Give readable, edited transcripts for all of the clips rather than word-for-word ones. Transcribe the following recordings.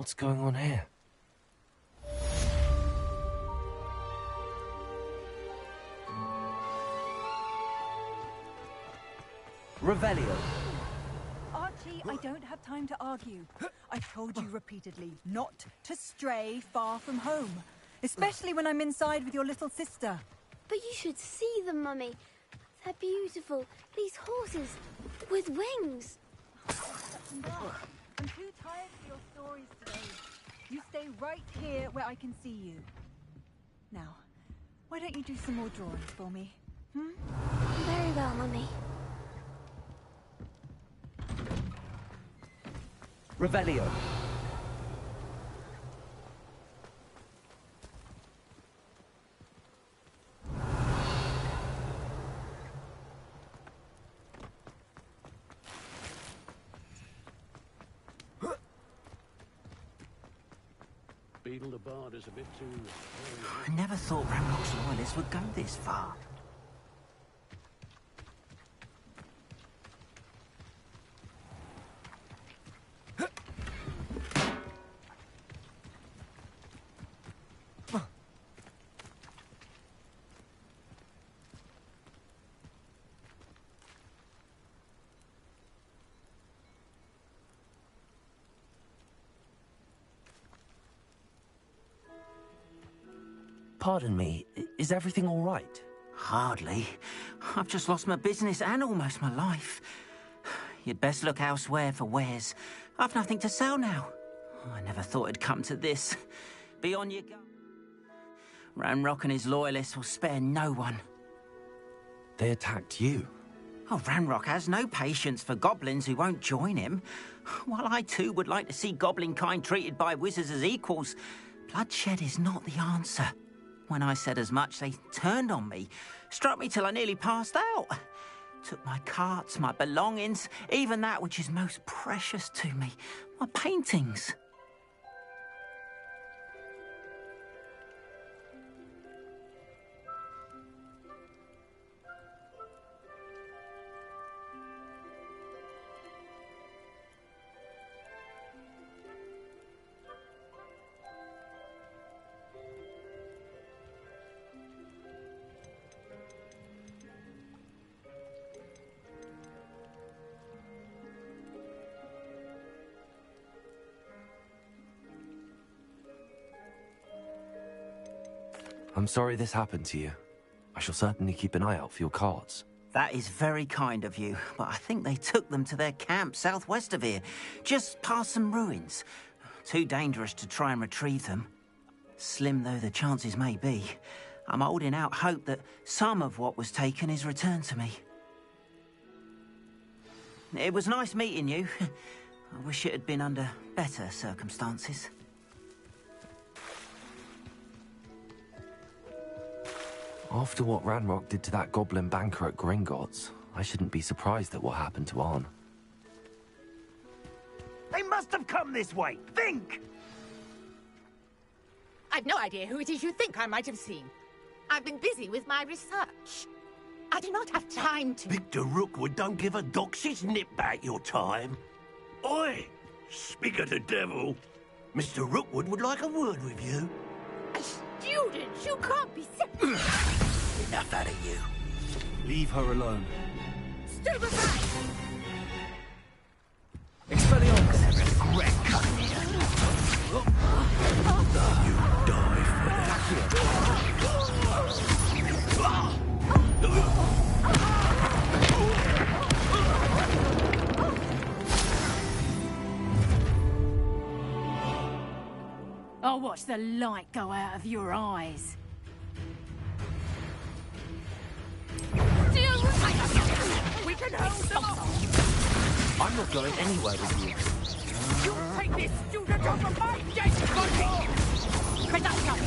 What's going on here? Revelio. Archie, I don't have time to argue. I've told you repeatedly not to stray far from home, especially when I'm inside with your little sister. But you should see them, Mummy. They're beautiful. These horses with wings. I'm too tired for your stories today. You stay right here where I can see you. Now, why don't you do some more drawing for me? Very well, Mummy. Revelio. Beetle the Bard is a bit too... I never thought Ranrock's loyalists would go this far. Pardon me, is everything all right? Hardly. I've just lost my business and almost my life. You'd best look elsewhere for wares. I've nothing to sell now. I never thought it'd come to this. Be on your guard. Ranrock and his loyalists will spare no one. They attacked you? Oh, Ranrock has no patience for goblins who won't join him. While I too would like to see goblin kind treated by wizards as equals, bloodshed is not the answer. When I said as much, they turned on me, struck me till I nearly passed out. Took my carts, my belongings, even that which is most precious to me, my paintings. I'm sorry this happened to you. I shall certainly keep an eye out for your carts. That is very kind of you, but I think they took them to their camp southwest of here, just past some ruins. Too dangerous to try and retrieve them. Slim though the chances may be, I'm holding out hope that some of what was taken is returned to me. It was nice meeting you. I wish it had been under better circumstances. After what Ranrock did to that goblin banker at Gringotts, I shouldn't be surprised at what happened to Arn. They must have come this way! Think! I've no idea who it is you think I might have seen. I've been busy with my research. I do not have time to... Victor Rookwood don't give a doxy's nip back your time. Oi! Speak of the devil. Mr. Rookwood would like a word with you. A student? You can't be serious. Enough out of you. Leave her alone. Stupefy! Expelliarmus! Regret coming here. You die for that. I'll watch the light go out of your eyes. We can hold them off. I'm not going anywhere with you. You take this student off of my dead body! Reduction!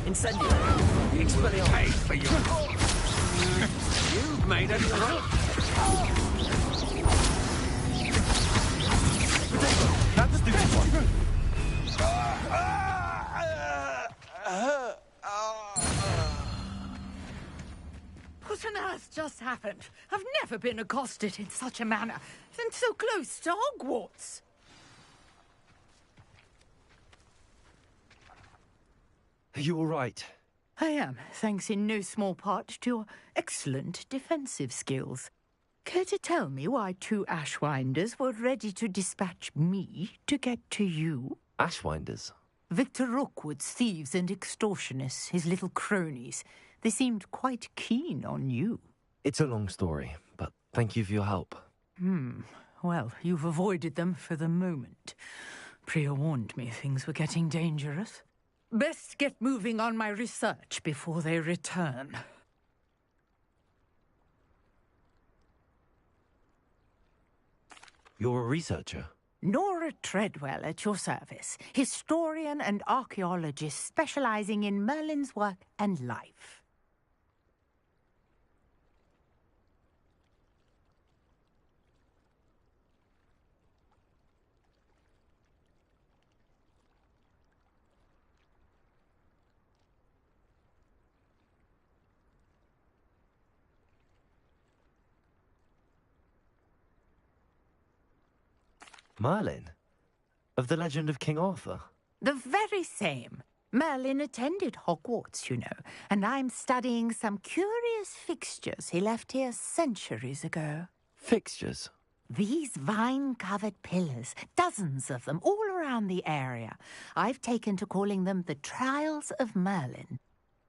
Incendio. The Expelliarmus. Pay for you. You've made a drop. That's a stupid one. What on earth just happened? I've never been accosted in such a manner, and so close to Hogwarts. Are you all right? I am, thanks in no small part to your excellent defensive skills. Care to tell me why 2 Ashwinders were ready to dispatch me to get to you? Ashwinders? Victor Rookwood's thieves and extortionists, his little cronies. They seemed quite keen on you. It's a long story, but thank you for your help. Well, you've avoided them for the moment. Priya warned me things were getting dangerous. Best get moving on my research before they return. You're a researcher? Nora Treadwell at your service, historian and archaeologist specializing in Merlin's work and life. Merlin? Of the legend of King Arthur? The very same. Merlin attended Hogwarts, you know, and I'm studying some curious fixtures he left here centuries ago. Fixtures? These vine-covered pillars, dozens of them, all around the area. I've taken to calling them the Trials of Merlin.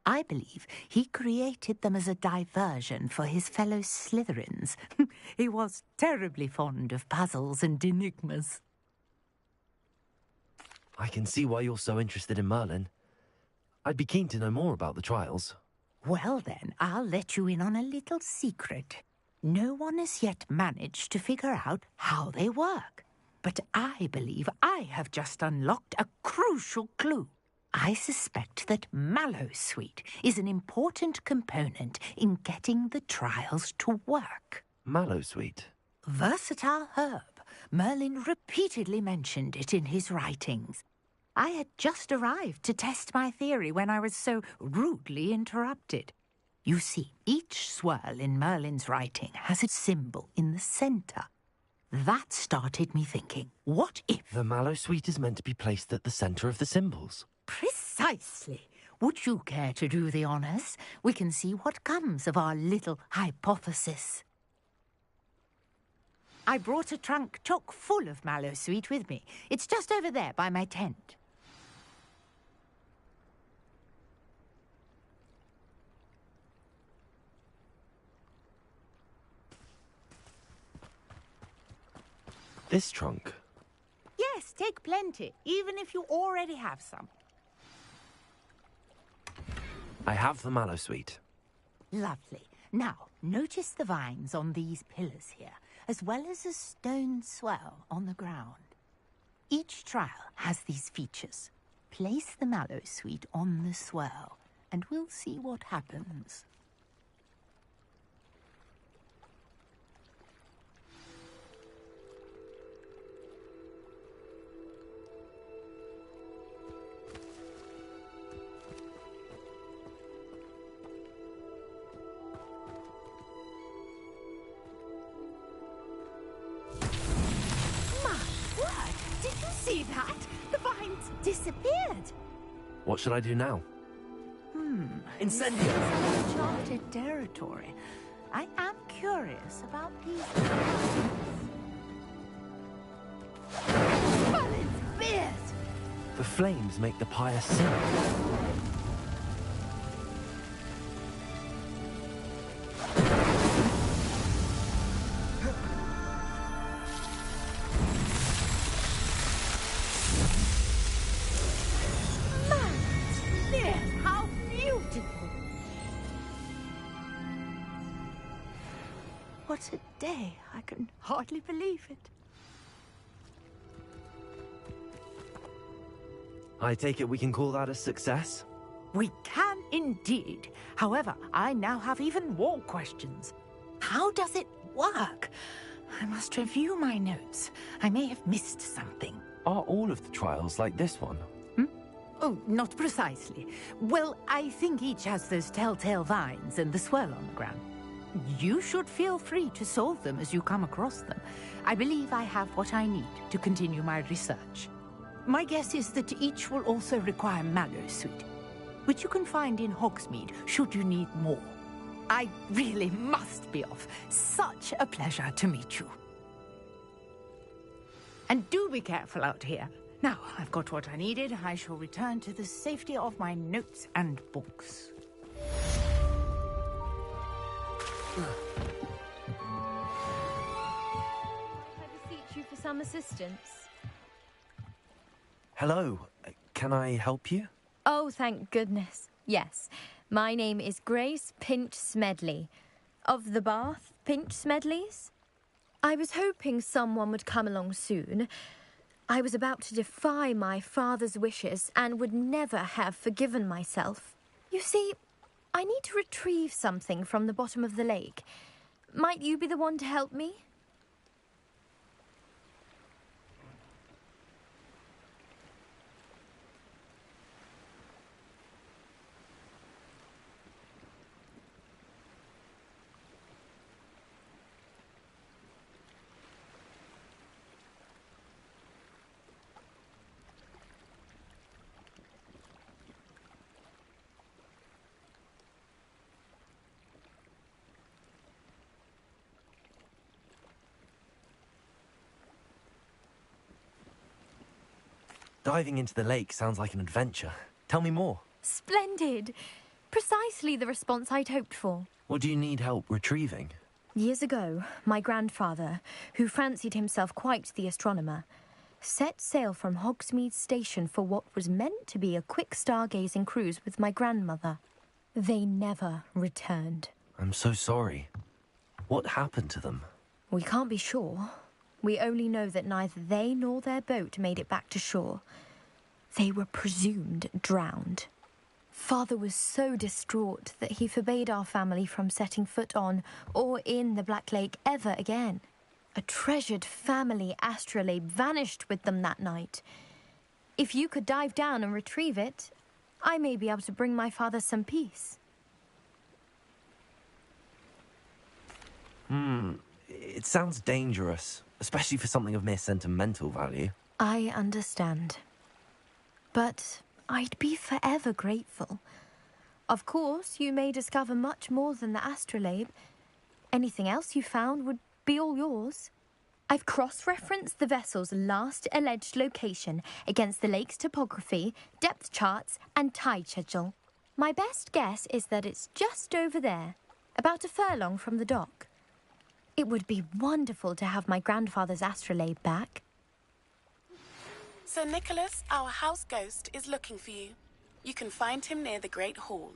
I believe he created them as a diversion for his fellow Slytherins. He was terribly fond of puzzles and enigmas. I can see why you're so interested in Merlin. I'd be keen to know more about the trials. Well then, I'll let you in on a little secret. No one has yet managed to figure out how they work. But I believe I have just unlocked a crucial clue. I suspect that Mallowsweet is an important component in getting the trials to work. Mallowsweet? Versatile herb. Merlin repeatedly mentioned it in his writings. I had just arrived to test my theory when I was so rudely interrupted. You see, each swirl in Merlin's writing has a symbol in the centre. That started me thinking, what if... The Mallowsweet is meant to be placed at the centre of the symbols. Precisely. Would you care to do the honours? We can see what comes of our little hypothesis. I brought a trunk chock full of Mallowsweet with me. It's just over there by my tent. This trunk? Yes, take plenty, even if you already have some. I have the Mallowsweet. Lovely. Now, notice the vines on these pillars here, as well as a stone swell on the ground. Each trial has these features. Place the Mallowsweet on the swell, and we'll see what happens. See that? The vines disappeared. What should I do now? Incendio! Uncharted territory. I am curious about these vines. Merlin's beard! The flames make the pyre sing. What a day. I can hardly believe it. I take it we can call that a success? We can indeed. However, I now have even more questions. How does it work? I must review my notes. I may have missed something. Are all of the trials like this one? Oh, not precisely. Well, I think each has those telltale vines and the swirl on the ground. You should feel free to solve them as you come across them. I believe I have what I need to continue my research. My guess is that each will also require Mallowsweet. which you can find in Hogsmeade should you need more. I really must be off. Such a pleasure to meet you. And do be careful out here. Now, I've got what I needed. I shall return to the safety of my notes and books. I beseech you for some assistance. Hello. Can I help you? Oh, thank goodness. Yes. My name is Grace Pinch Smedley. Of the Bath Pinch Smedleys? I was hoping someone would come along soon. I was about to defy my father's wishes and would never have forgiven myself. You see, I need to retrieve something from the bottom of the lake. Might you be the one to help me? Diving into the lake sounds like an adventure. Tell me more. Splendid! Precisely the response I'd hoped for. What do you need help retrieving? Years ago, my grandfather, who fancied himself quite the astronomer, set sail from Hogsmeade Station for what was meant to be a quick stargazing cruise with my grandmother. They never returned. I'm so sorry. What happened to them? We can't be sure. We only know that neither they nor their boat made it back to shore. They were presumed drowned. Father was so distraught that he forbade our family from setting foot on or in the Black Lake ever again. A treasured family astrolabe vanished with them that night. If you could dive down and retrieve it, I may be able to bring my father some peace. It sounds dangerous, especially for something of mere sentimental value. I understand. But I'd be forever grateful. Of course, you may discover much more than the astrolabe. Anything else you found would be all yours. I've cross-referenced the vessel's last alleged location against the lake's topography, depth charts, and tide schedule. My best guess is that it's just over there, about a furlong from the dock. It would be wonderful to have my grandfather's astrolabe back. Sir Nicholas, our house ghost, is looking for you. You can find him near the Great Hall.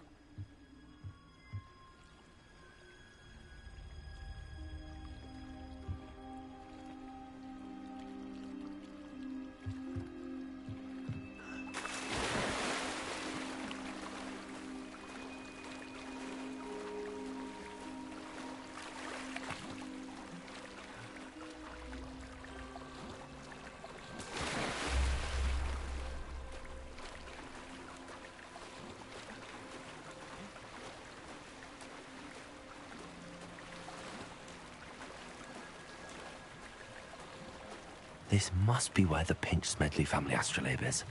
This must be where the Pinch Smedley family astrolabe is.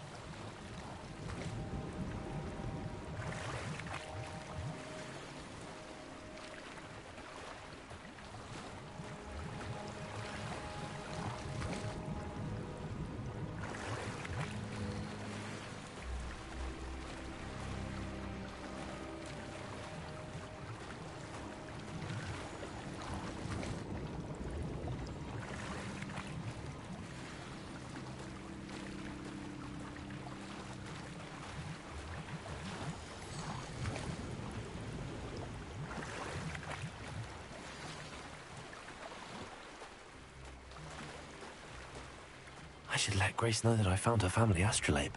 I should let Grace know that I found her family astrolabe.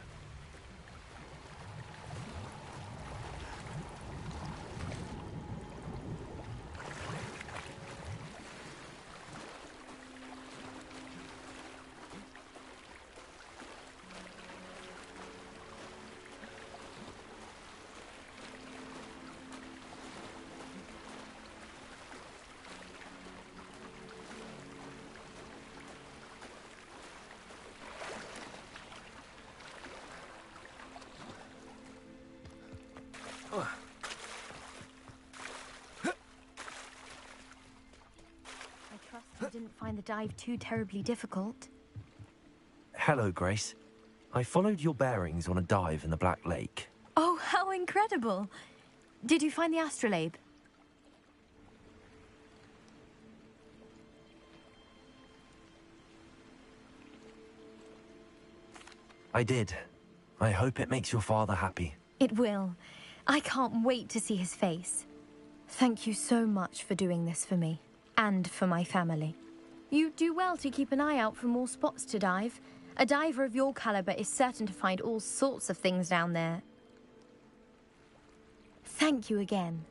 didn't find the dive too terribly difficult. Hello, Grace. I followed your bearings on a dive in the Black Lake. Oh, how incredible! Did you find the astrolabe? I did. I hope it makes your father happy. It will. I can't wait to see his face. Thank you so much for doing this for me, and for my family. You do well to keep an eye out for more spots to dive. A diver of your caliber is certain to find all sorts of things down there. Thank you again.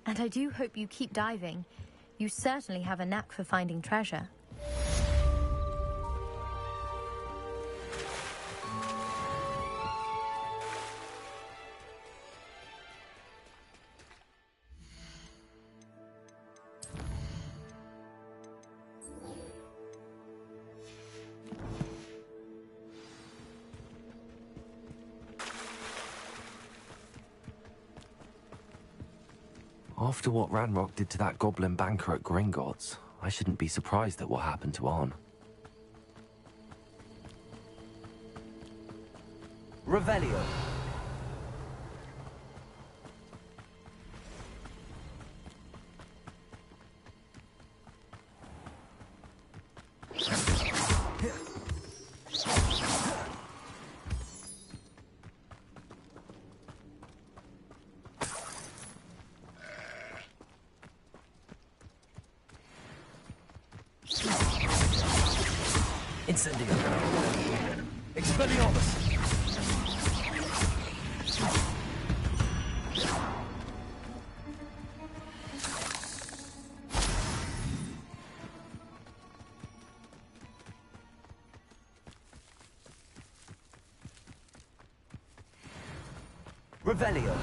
And I do hope you keep diving. You certainly have a knack for finding treasure. After what Ranrock did to that goblin banker at Gringotts, I shouldn't be surprised at what happened to Arn. Revelio. Incendio. Expelliarmus. Revelio.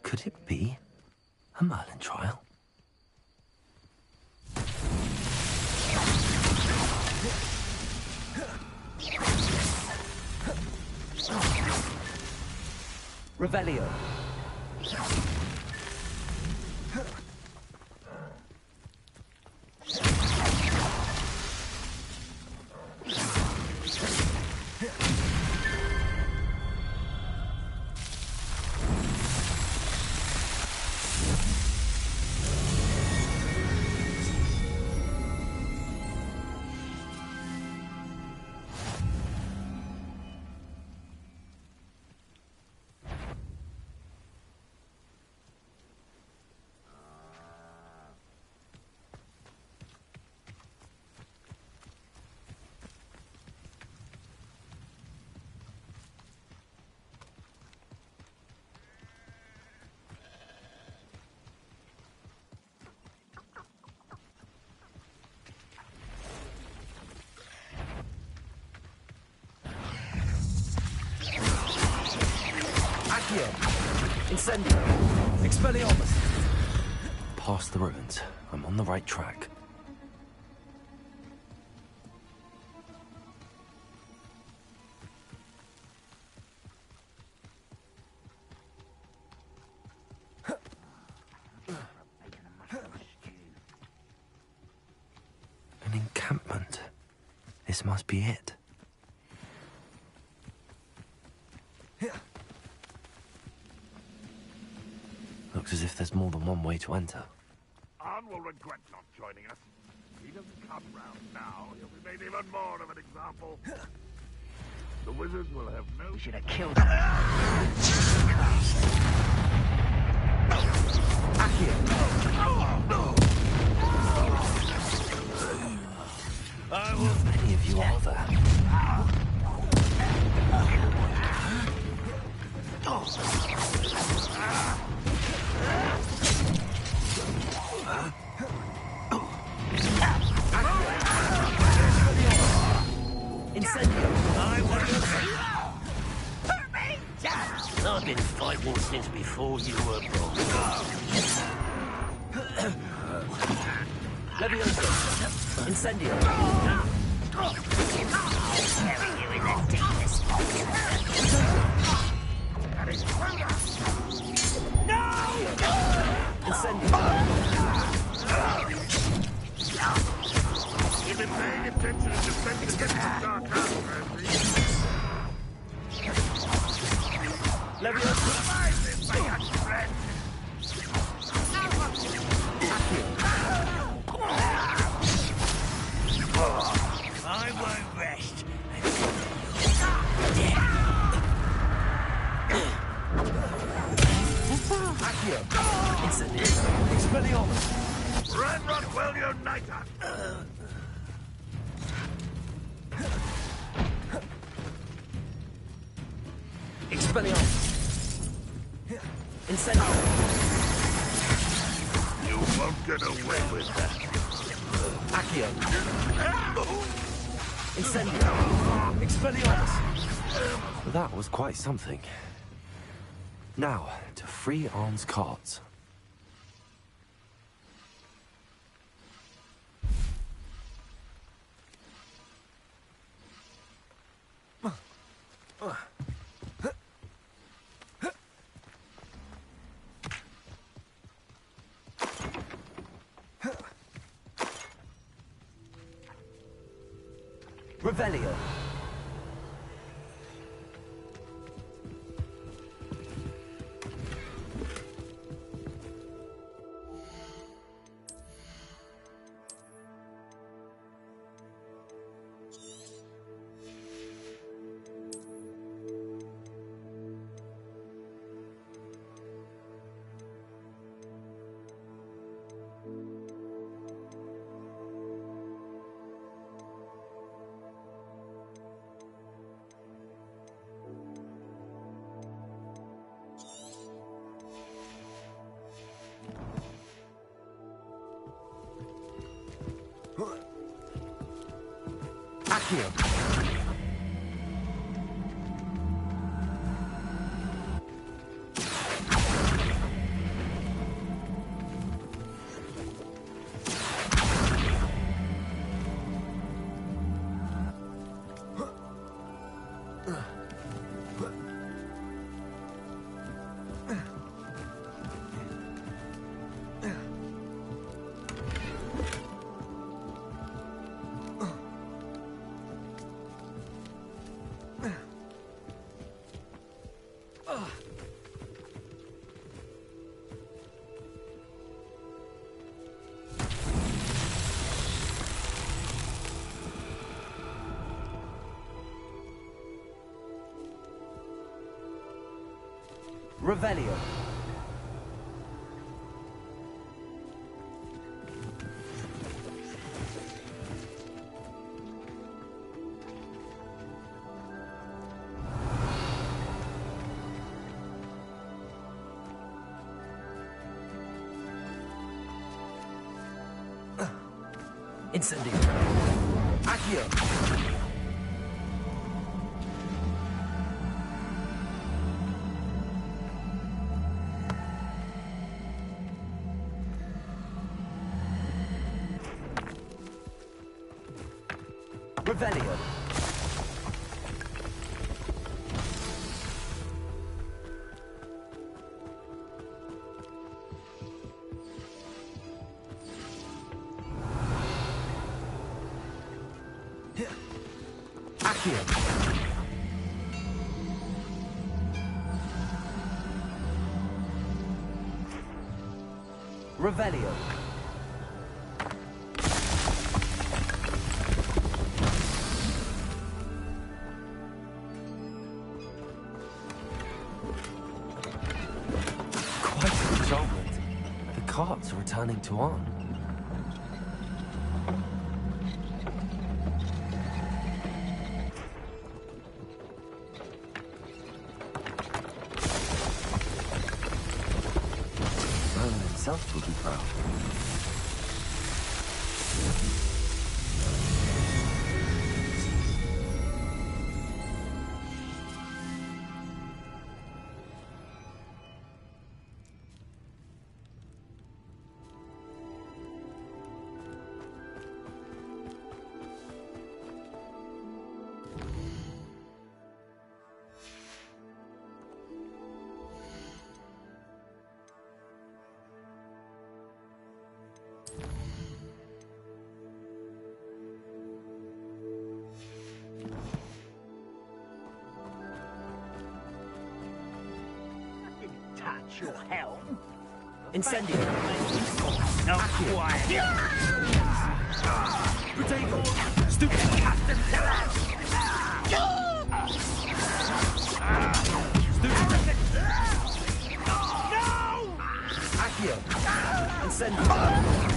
Could it be a Merlin trial? Revelio. Incendio. Expelliarmus. Past the ruins. I'm on the right track. An encampment. This must be it. Looks as if there's more than one way to enter. Arn will regret not joining us. If he doesn't come round now, he'll be made even more of an example. The wizards will have no... We should have killed him. How many of you are there? Incendio! Hurt me! I've been fighting since before you were born. Levioso! Incendio! I'll bury you in the deepest Incendio! You've been paying attention and defending against the dark house, Levioso! Revive this, my young friend! I won't rest. Accio! Incendio! Expelliarmus! Ranrock will unite us! Expelliarmus! Incendio! You won't get away with that. Accio! Incendio! Expelliarmus! That was quite something. Now, to free Arn's cards. Revelio! Accio! Revelio! Incendio! Accio! Revelio! Accio! Revelio! Quite an enchantment. The carts are returning to Arn. Merlin himself will be proud. That's your helm. Incendio. Now quiet. Potato. Stupid custom killers. Stupid. No! Accio. Incendio.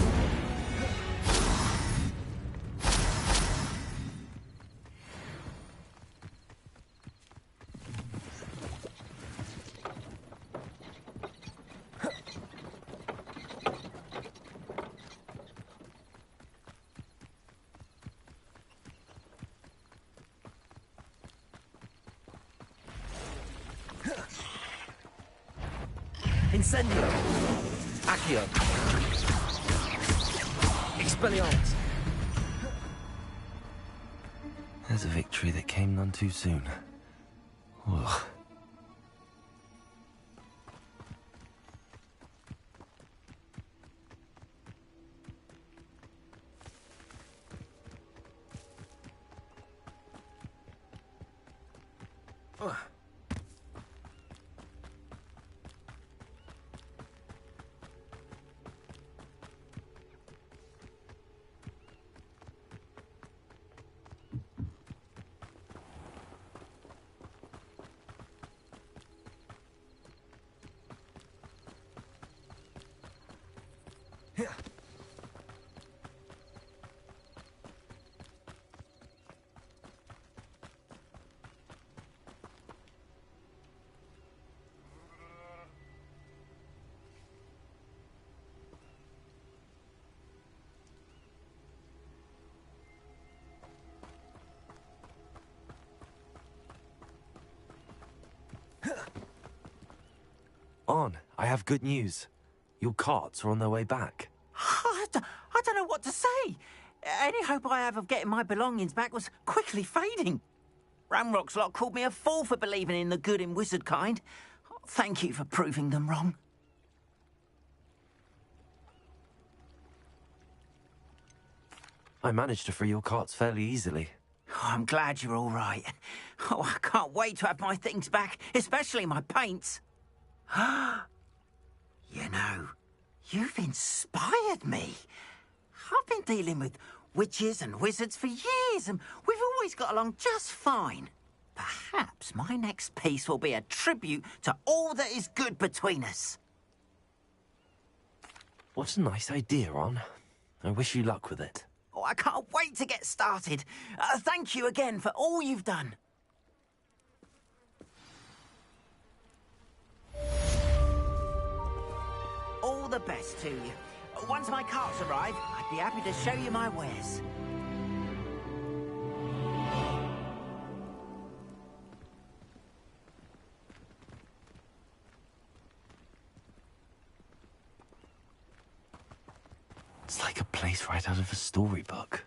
Incendio. Accio. Expelliarmus. There's a victory that came none too soon. Ugh. On, I have good news. Your carts are on their way back. I don't know what to say. Any hope I have of getting my belongings back was quickly fading. Ramrock's lot called me a fool for believing in the good in wizard kind. Thank you for proving them wrong. I managed to free your carts fairly easily. Oh, I'm glad you're all right. Oh, I can't wait to have my things back, especially my paints. You know, you've inspired me. I've been dealing with witches and wizards for years, and we've always got along just fine. Perhaps my next piece will be a tribute to all that is good between us. What a nice idea, Ron. I wish you luck with it. Oh, I can't wait to get started. Thank you again for all you've done. All the best to you. Once my carts arrive, I'd be happy to show you my wares. It's like a place right out of a storybook.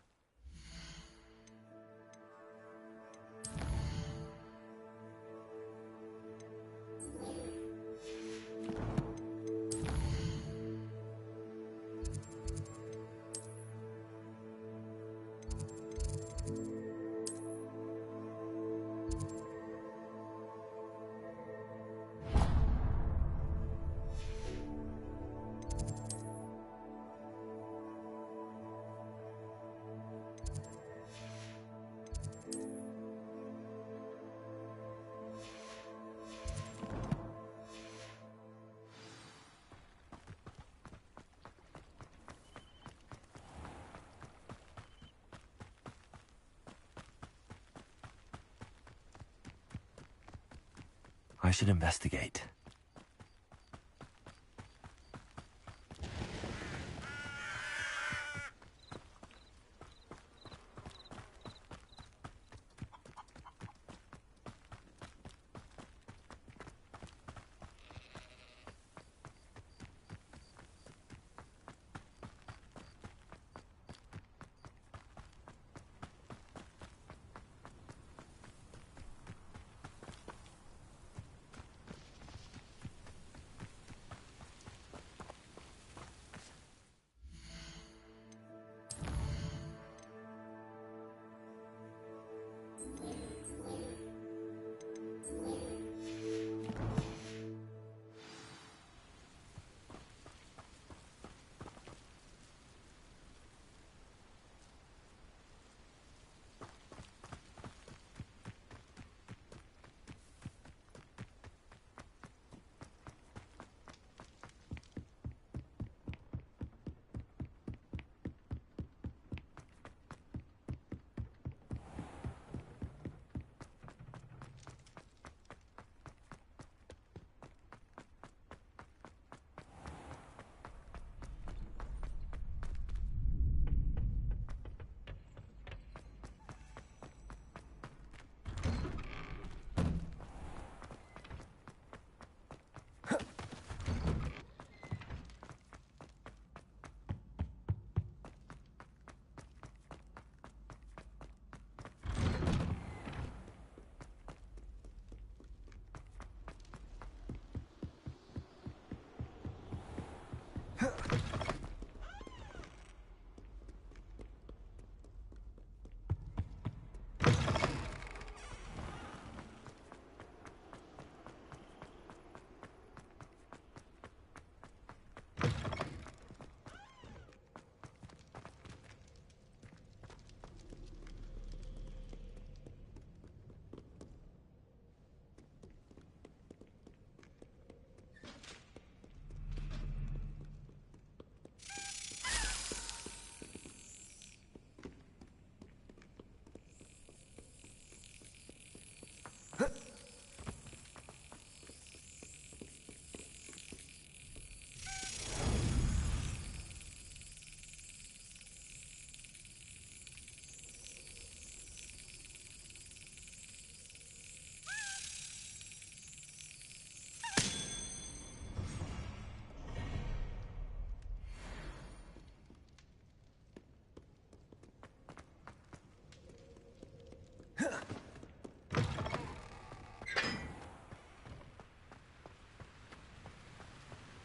I should investigate.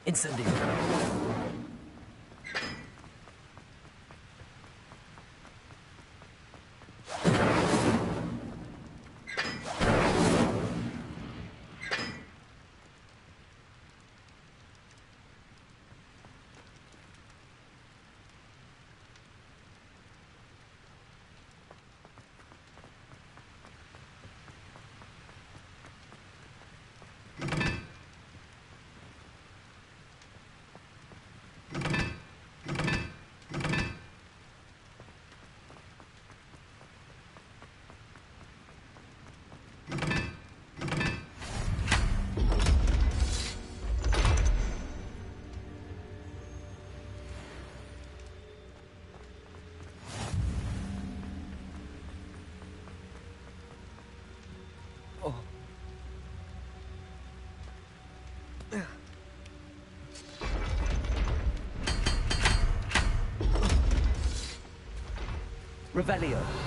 Incendio. Revelio.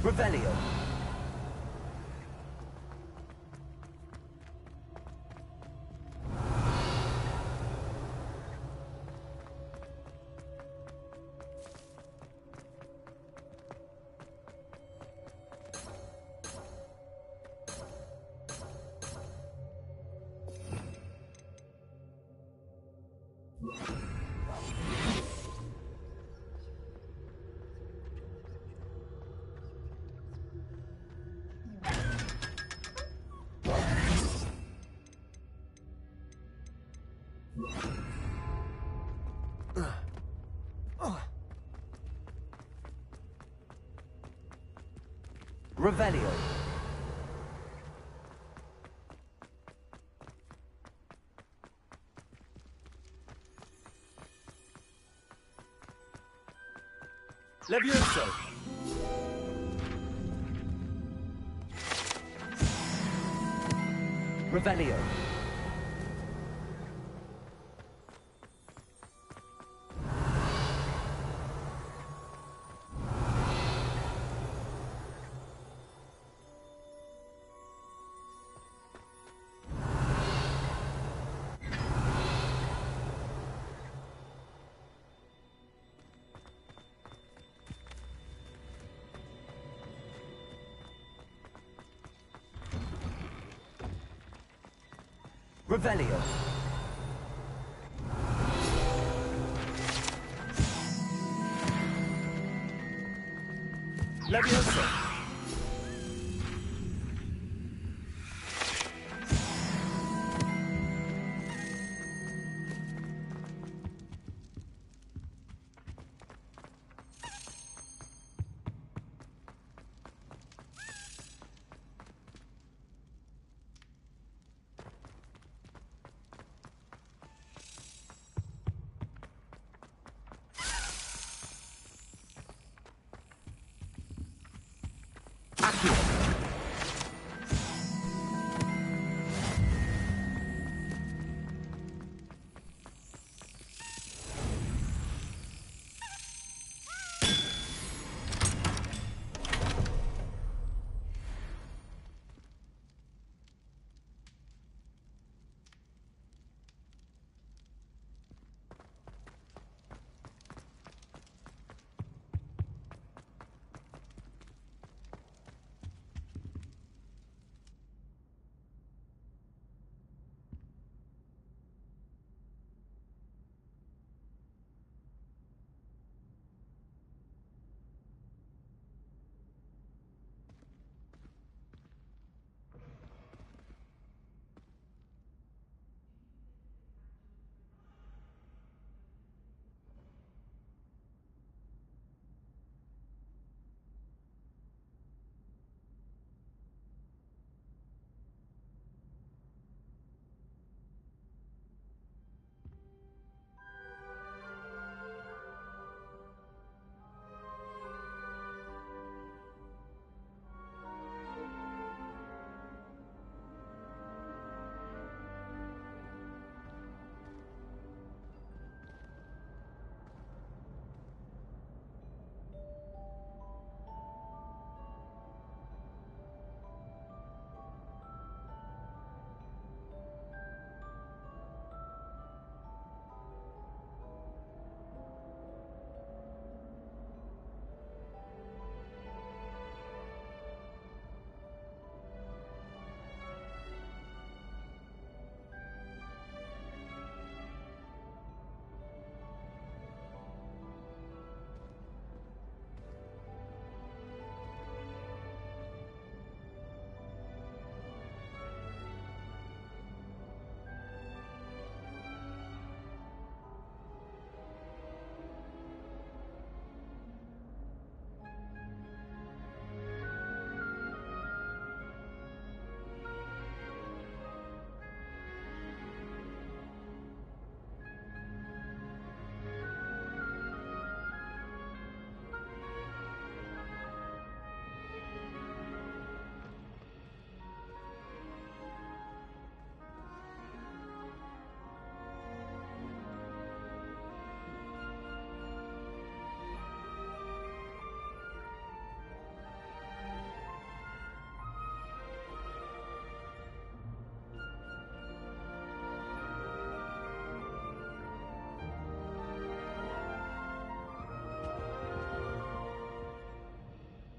Revelio. Revelio. Levioso! Revelio. Revelio. Levioso!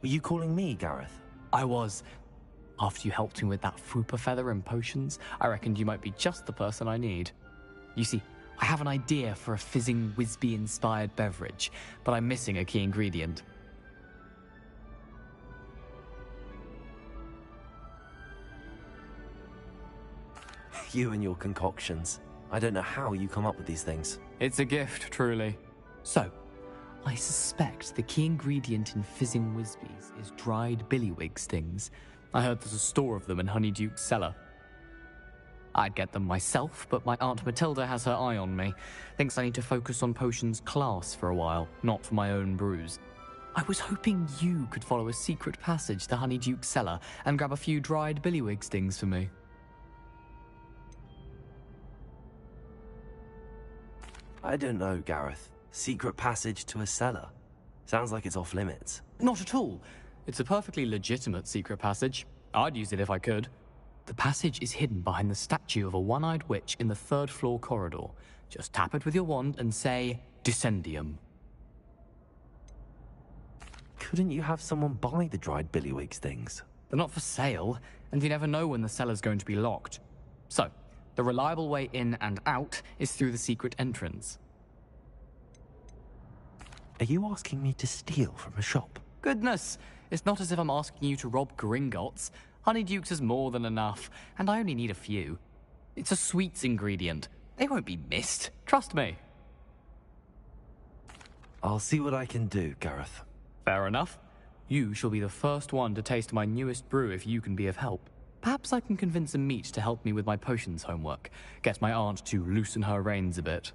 Were you calling me, Gareth? I was. After you helped me with that Fupa feather and potions, I reckoned you might be just the person I need. You see, I have an idea for a fizzing Wisby-inspired beverage, but I'm missing a key ingredient. You and your concoctions. I don't know how you come up with these things. It's a gift, truly. So, I suspect the key ingredient in fizzing Wisbees is dried billywig stings. I heard there's a store of them in Honeyduke's cellar. I'd get them myself, but my Aunt Matilda has her eye on me. Thinks I need to focus on potions class for a while, not for my own brews. I was hoping you could follow a secret passage to Honeyduke's cellar and grab a few dried billywig stings for me. I don't know, Gareth. Secret passage to a cellar. Sounds like it's off limits. Not at all. It's a perfectly legitimate secret passage. I'd use it if I could. The passage is hidden behind the statue of a one-eyed witch in the third-floor corridor. Just tap it with your wand and say, Descendium. Couldn't you have someone buy the dried billywig stings? They're not for sale, and you never know when the cellar's going to be locked. So, the reliable way in and out is through the secret entrance. Are you asking me to steal from a shop? Goodness, it's not as if I'm asking you to rob Gringotts. Honeyduke's is more than enough, and I only need a few. It's a sweets ingredient. They won't be missed. Trust me. I'll see what I can do, Gareth. Fair enough. You shall be the first one to taste my newest brew if you can be of help. Perhaps I can convince a meat to help me with my potions homework. Get my aunt to loosen her reins a bit.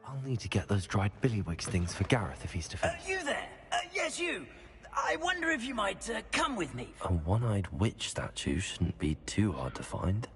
I'll need to get those dried billywig stings for Gareth if he's to finish. You there? Yes, you. I wonder if you might come with me. A one-eyed witch statue shouldn't be too hard to find.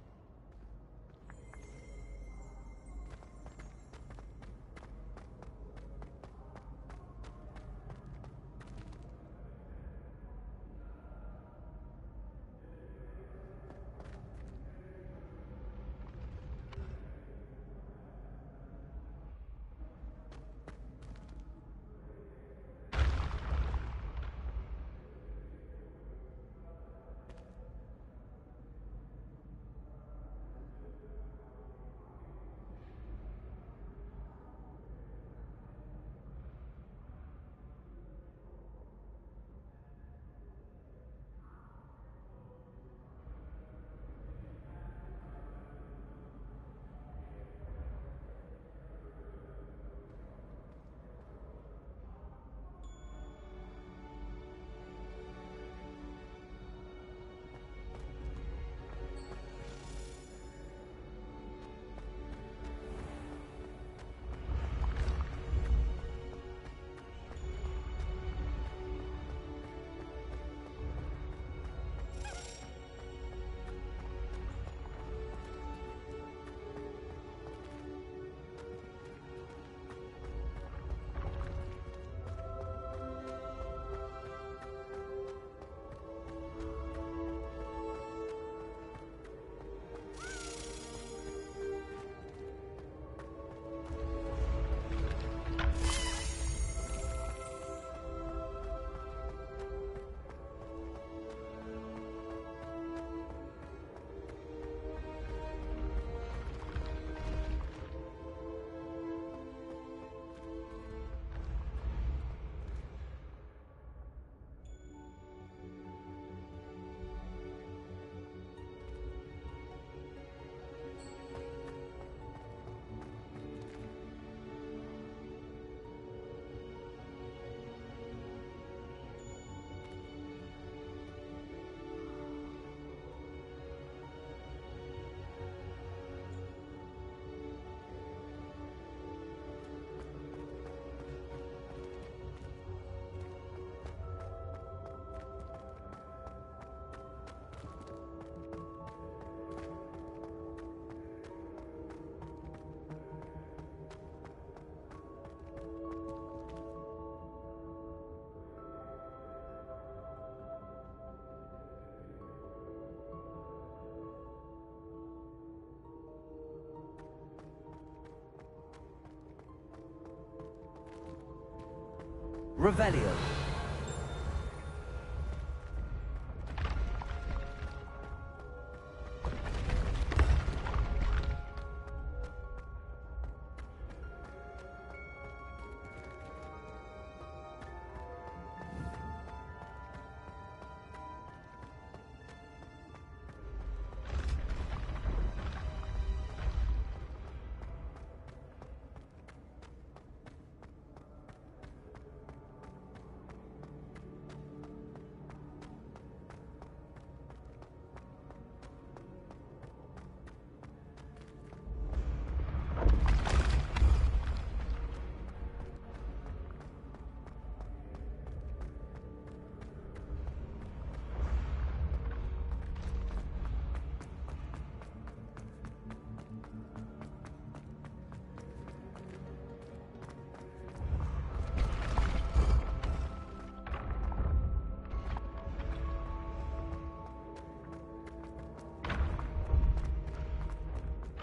Revelio.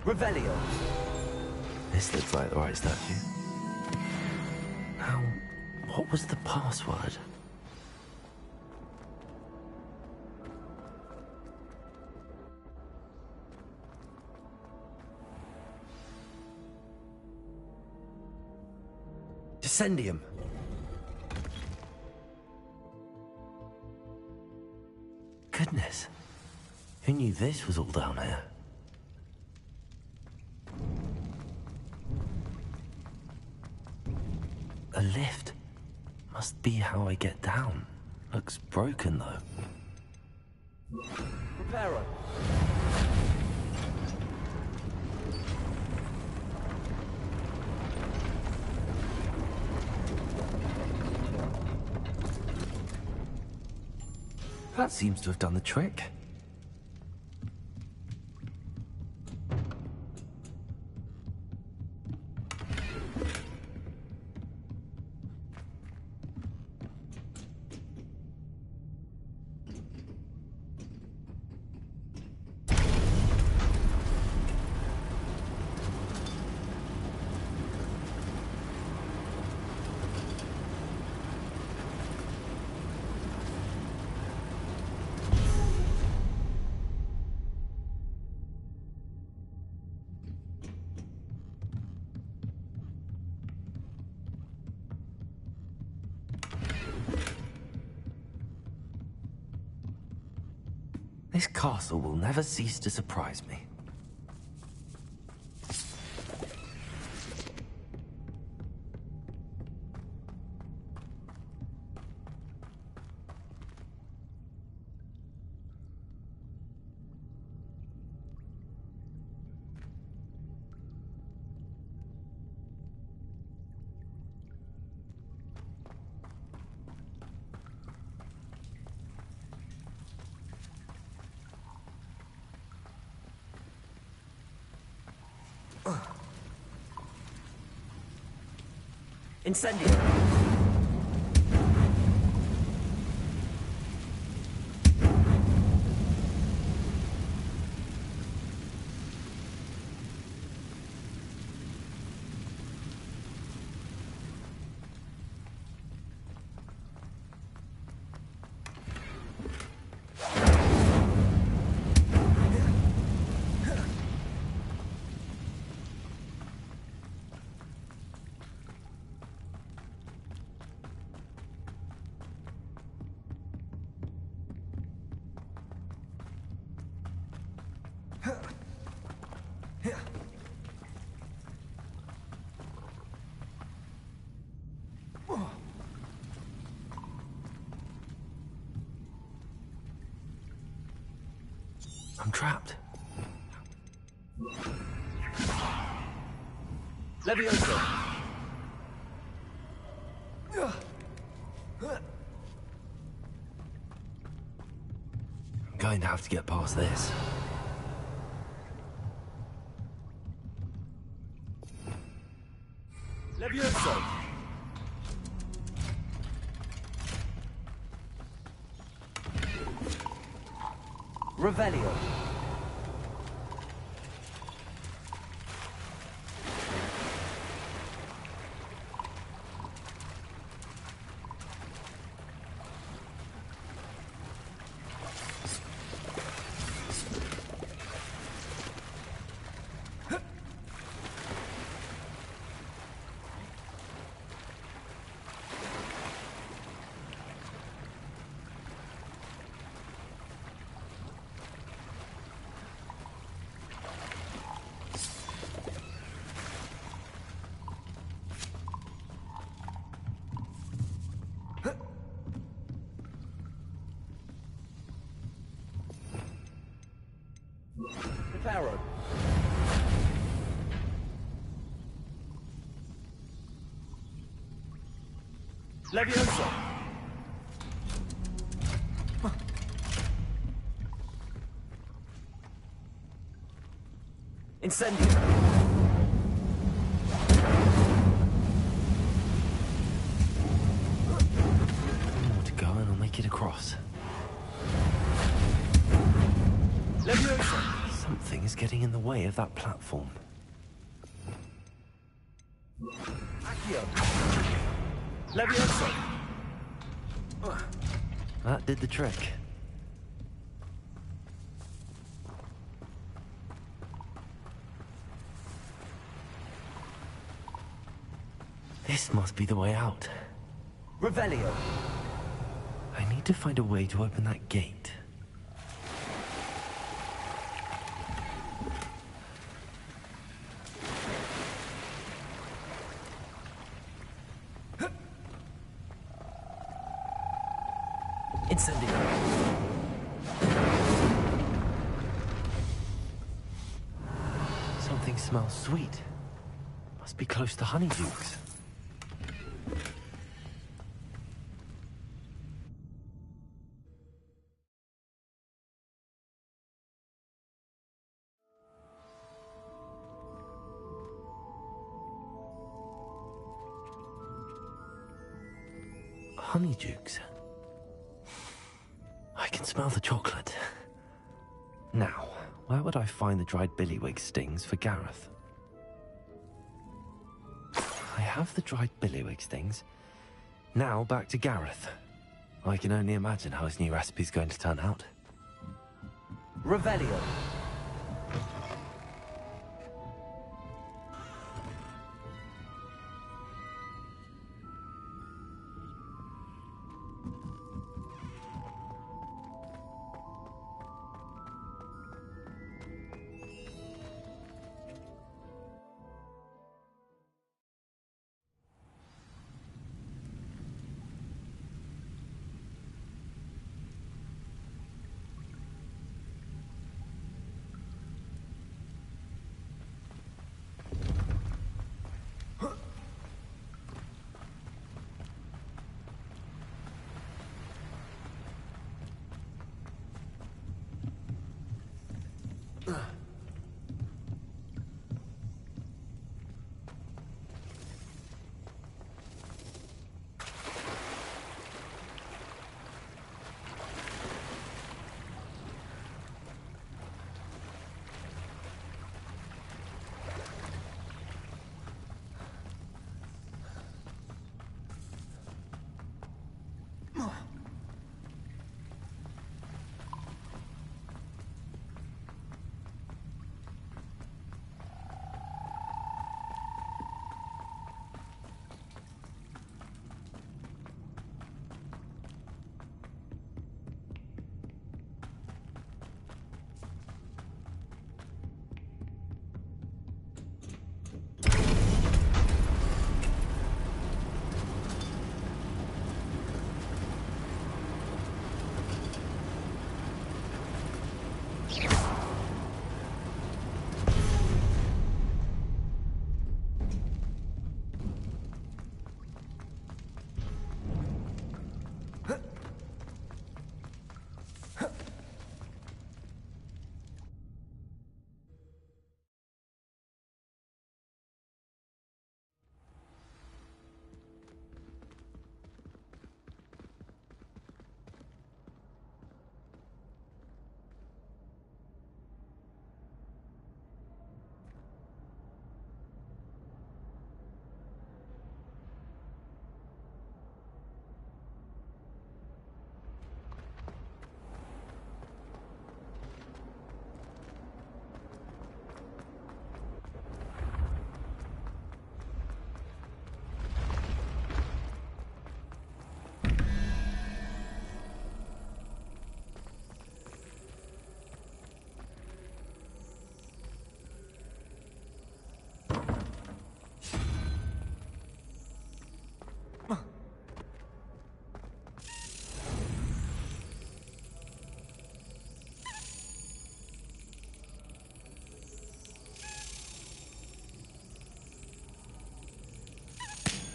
Revelio. This looks like the right statue. Now, what was the password? Descendium. Goodness. Who knew this was all down here? A lift. Must be how I get down. Looks broken, though. Reparo. That seems to have done the trick. This castle will never cease to surprise me. Incendio. I'm trapped. Levioso. I'm going to have to get past this. Levioso. Revelio. Reparo. Levioso. Incendio. More to go and I'll make it across. Levioso. Something is getting getting in the way of that platform? Accio. Levioso. That did the trick. This must be the way out. Revelio. I need to find a way to open that gate. Incendio. Something smells sweet. Must be close to Honeydukes. Honeydukes. I can smell the chocolate. Now, where would I find the dried billywig stings for Gareth? I have the dried billywig stings. Now back to Gareth. I can only imagine how his new recipe's going to turn out. Revelio.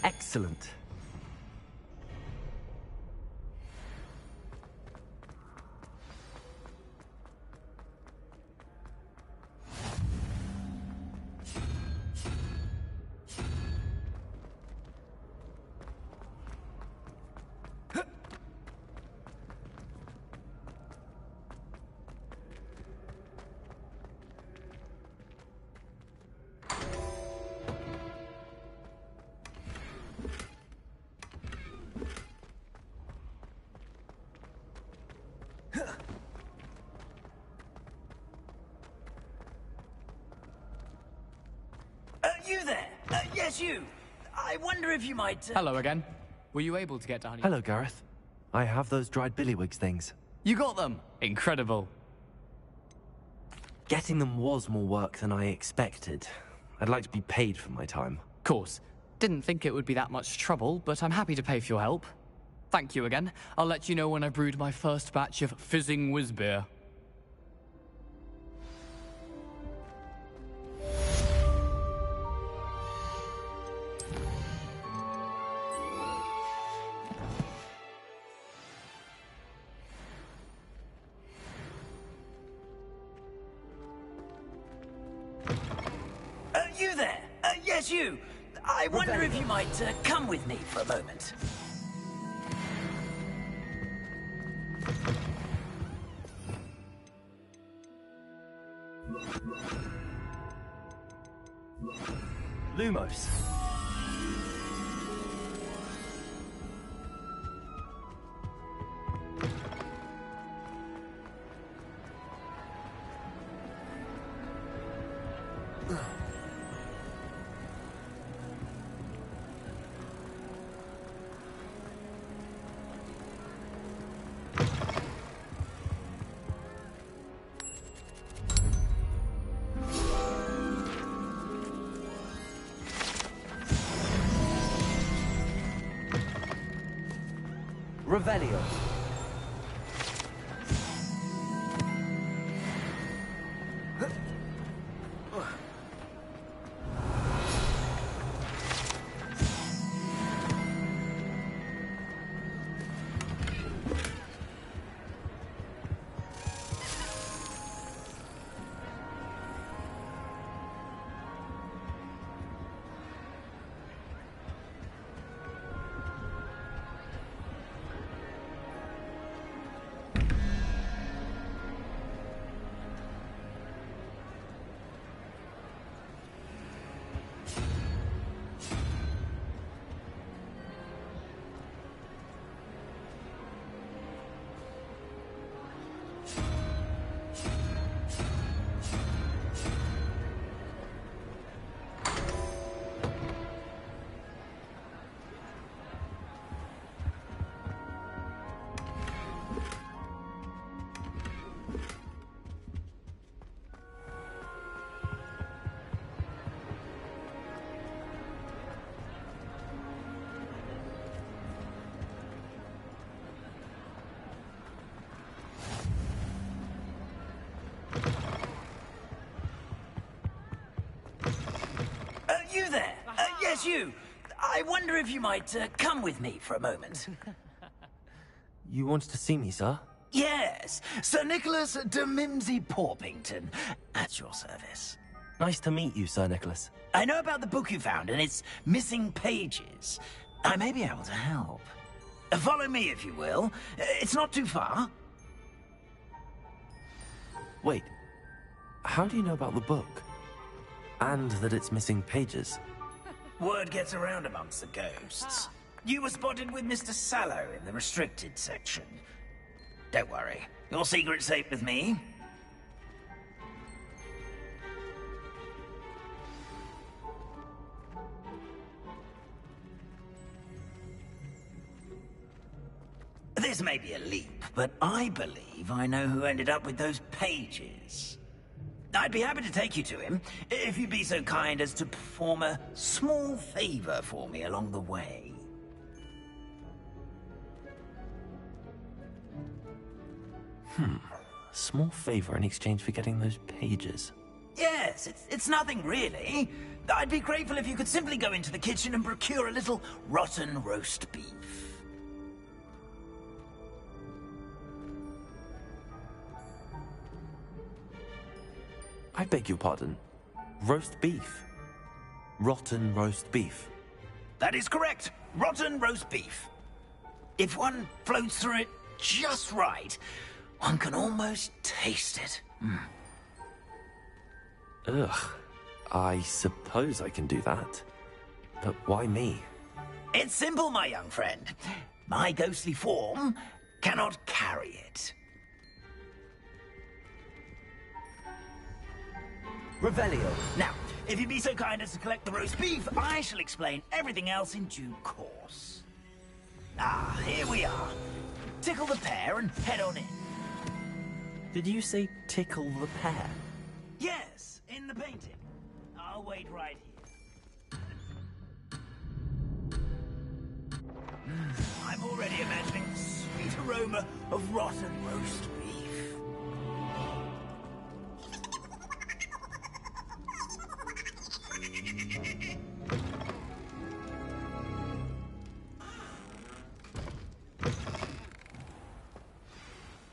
Excellent. yes, you! I wonder if you might... Hello again. Were you able to get to Honey? Hello, Gareth. I have those dried billywigs things. You got them! Incredible. Getting them was more work than I expected. I'd like to be paid for my time. Course. Didn't think it would be that much trouble, but I'm happy to pay for your help. Thank you again. I'll let you know when I brewed my first batch of fizzing whiz beer. You there! Yes, you! I wonder if you might come with me for a moment. Lumos. Revelio. You there! Yes, you! I wonder if you might come with me for a moment. You wanted to see me, sir? Yes, Sir Nicholas de Mimsy Porpington, at your service. Nice to meet you, Sir Nicholas. I know about the book you found and its missing pages. I may be able to help. Follow me, if you will. It's not too far. Wait, how do you know about the book? And that it's missing pages? Word gets around amongst the ghosts. You were spotted with Mr. Sallow in the restricted section. Don't worry, your secret's safe with me. This may be a leap, but I believe I know who ended up with those pages. I'd be happy to take you to him, if you'd be so kind as to perform a small favor for me along the way. Small favor in exchange for getting those pages. Yes, it's nothing really. I'd be grateful if you could simply go into the kitchen and procure a little rotten roast beef. I beg your pardon. Roast beef. Rotten roast beef. That is correct. Rotten roast beef. If one floats through it just right, one can almost taste it. Ugh. I suppose I can do that. But why me? It's simple, my young friend. My ghostly form cannot carry it. Revelio. Now, if you'd be so kind as to collect the roast beef, I shall explain everything else in due course. Ah, here we are. Tickle the pear and head on in. Did you say tickle the pear? Yes, in the painting. I'll wait right here. I'm already imagining the sweet aroma of rotten roast beef.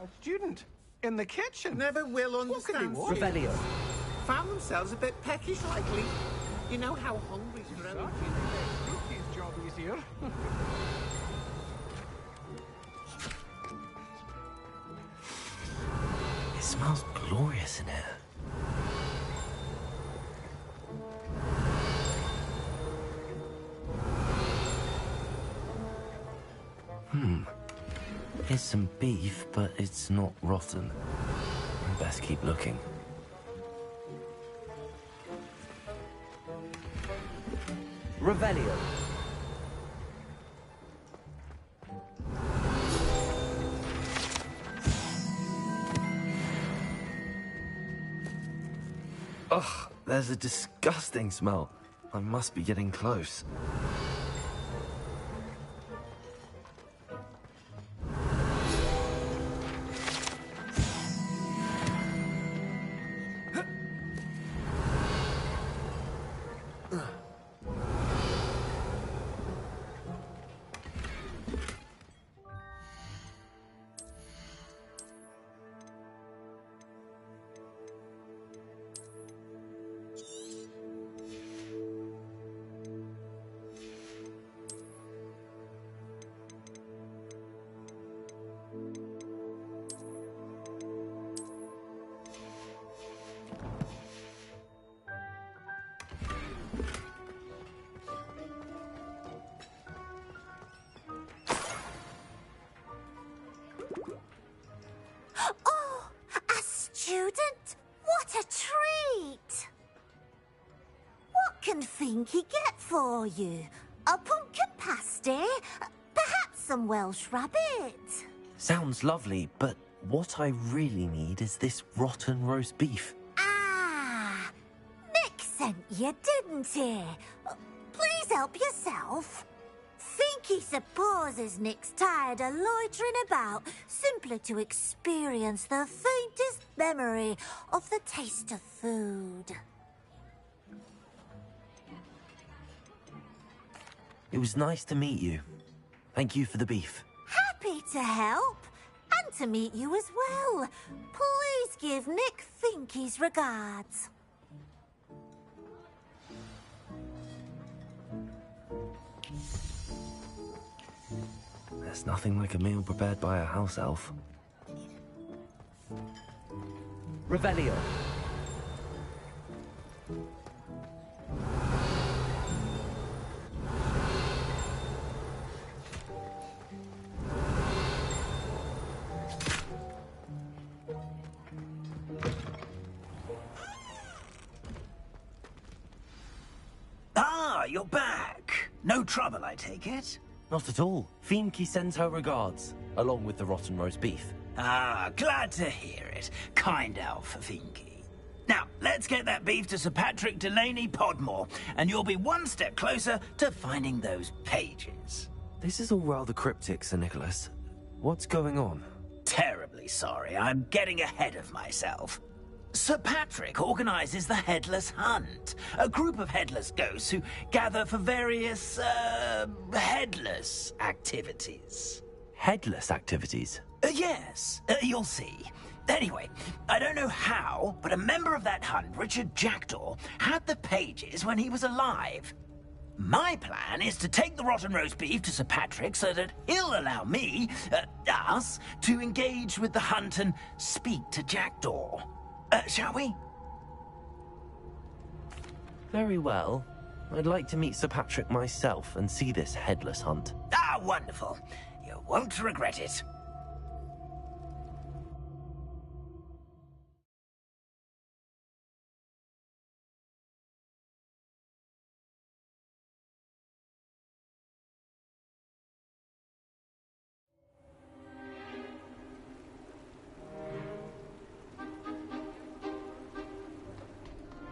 A student in the kitchen. Never will understand. Revelio. Found themselves a bit peckish lately. You know how hungry's growing. His job easier. It smells glorious in here. Here's some beef, but it's not rotten. Best keep looking. Revelio. Ugh, there's a disgusting smell. I must be getting close. Oh, a student? What a treat! What can Finky get for you? A pumpkin pasty? Perhaps some Welsh rabbit? Sounds lovely, but what I really need is this rotten roast beef. Ah, Nick sent you, didn't he? Please help yourself. Finky supposes Nick's tired of loitering about simply to experience the faintest memory of the taste of food. It was nice to meet you. Thank you for the beef. Happy to help, and to meet you as well. Please give Nick Finky's regards. There's nothing like a meal prepared by a house elf. Revelio. Ah, you're back. No trouble, I take it? Not at all. Fienke sends her regards, along with the rotten roast beef. Ah, glad to hear it. Kind elf, Finky. Now, let's get that beef to Sir Patrick Delaney Podmore, and you'll be one step closer to finding those pages. This is all rather cryptic, Sir Nicholas. What's going on? Terribly sorry, I'm getting ahead of myself. Sir Patrick organizes the Headless Hunt, a group of headless ghosts who gather for various, headless activities. Headless activities? Yes, you'll see. Anyway, I don't know how, but a member of that hunt, Richard Jackdaw, had the pages when he was alive. My plan is to take the rotten roast beef to Sir Patrick so that he'll allow me, us, to engage with the hunt and speak to Jackdaw. Shall we? Very well. I'd like to meet Sir Patrick myself and see this headless hunt. Ah, wonderful. You won't regret it.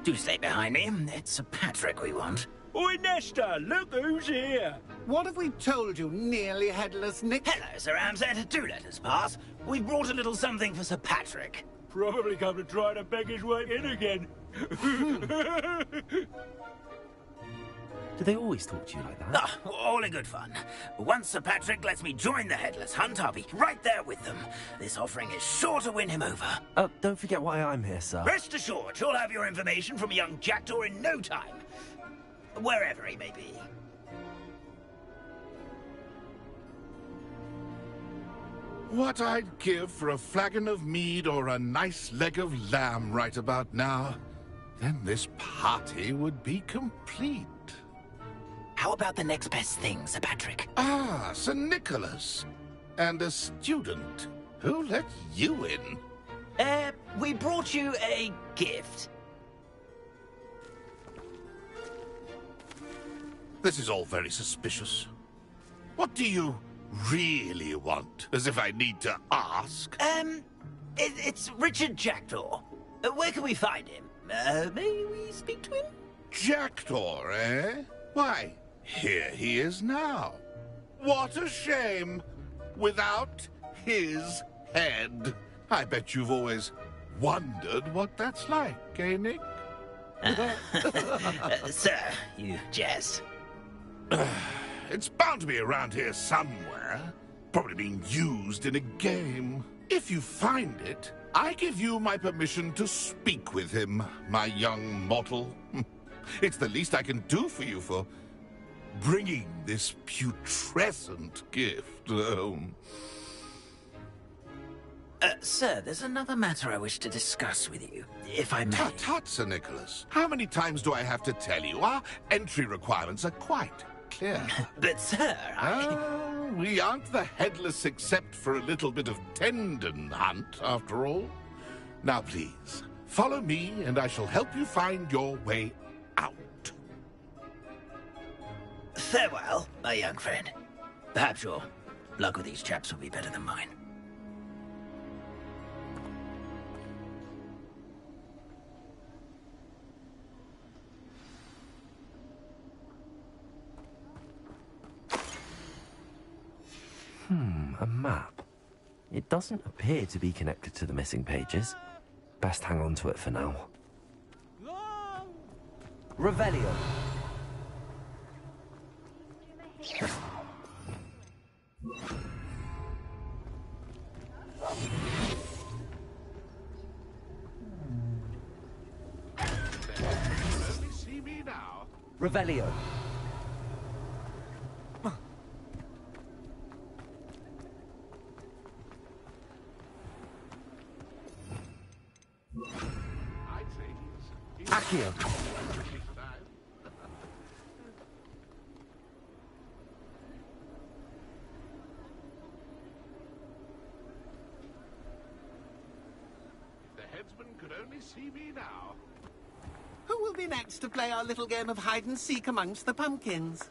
Do stay behind me. It's Sir Patrick we want. Oi, Nesta, look who's here. What have we told you, nearly headless Nick? Hello, Sir Ramsed. Do let us pass. We brought a little something for Sir Patrick. Probably come to try to beg his way in again. Do they always talk to you like that? Ah, all in good fun. Once Sir Patrick lets me join the Headless Hunt, I'll be right there with them. This offering is sure to win him over. Don't forget why I'm here, sir. Rest assured, you'll have your information from a young jackdaw in no time. Wherever he may be. What I'd give for a flagon of mead or a nice leg of lamb right about now. Then this party would be complete. How about the next best thing, Sir Patrick? Ah, Sir Nicholas. And a student. Who let you in? We brought you a gift. This is all very suspicious. What do you really want? As if I need to ask. It's Richard Jackdaw. Where can we find him? May we speak to him? Jackdaw, eh? Why, here he is now. What a shame. Without his head. I bet you've always wondered what that's like, eh, Nick? Sir, you jest. It's bound to be around here somewhere. Probably being used in a game. If you find it, I give you my permission to speak with him, my young mortal. It's the least I can do for you for bringing this putrescent gift home. Sir, there's another matter I wish to discuss with you, if I may. Tut, tut, Sir Nicholas. How many times do I have to tell you? Our entry requirements are quite clear. But, sir, we aren't the headless except for a little bit of tendon hunt, after all. Now, please, follow me, and I shall help you find your way out. Farewell, my young friend. Perhaps your luck with these chaps will be better than mine. A map. It doesn't appear to be connected to the missing pages. Best hang on to it for now. Revelio. Only see me now. Revelio. Accio. The headsman could only see me now. Who will be next to play our little game of hide and seek amongst the pumpkins?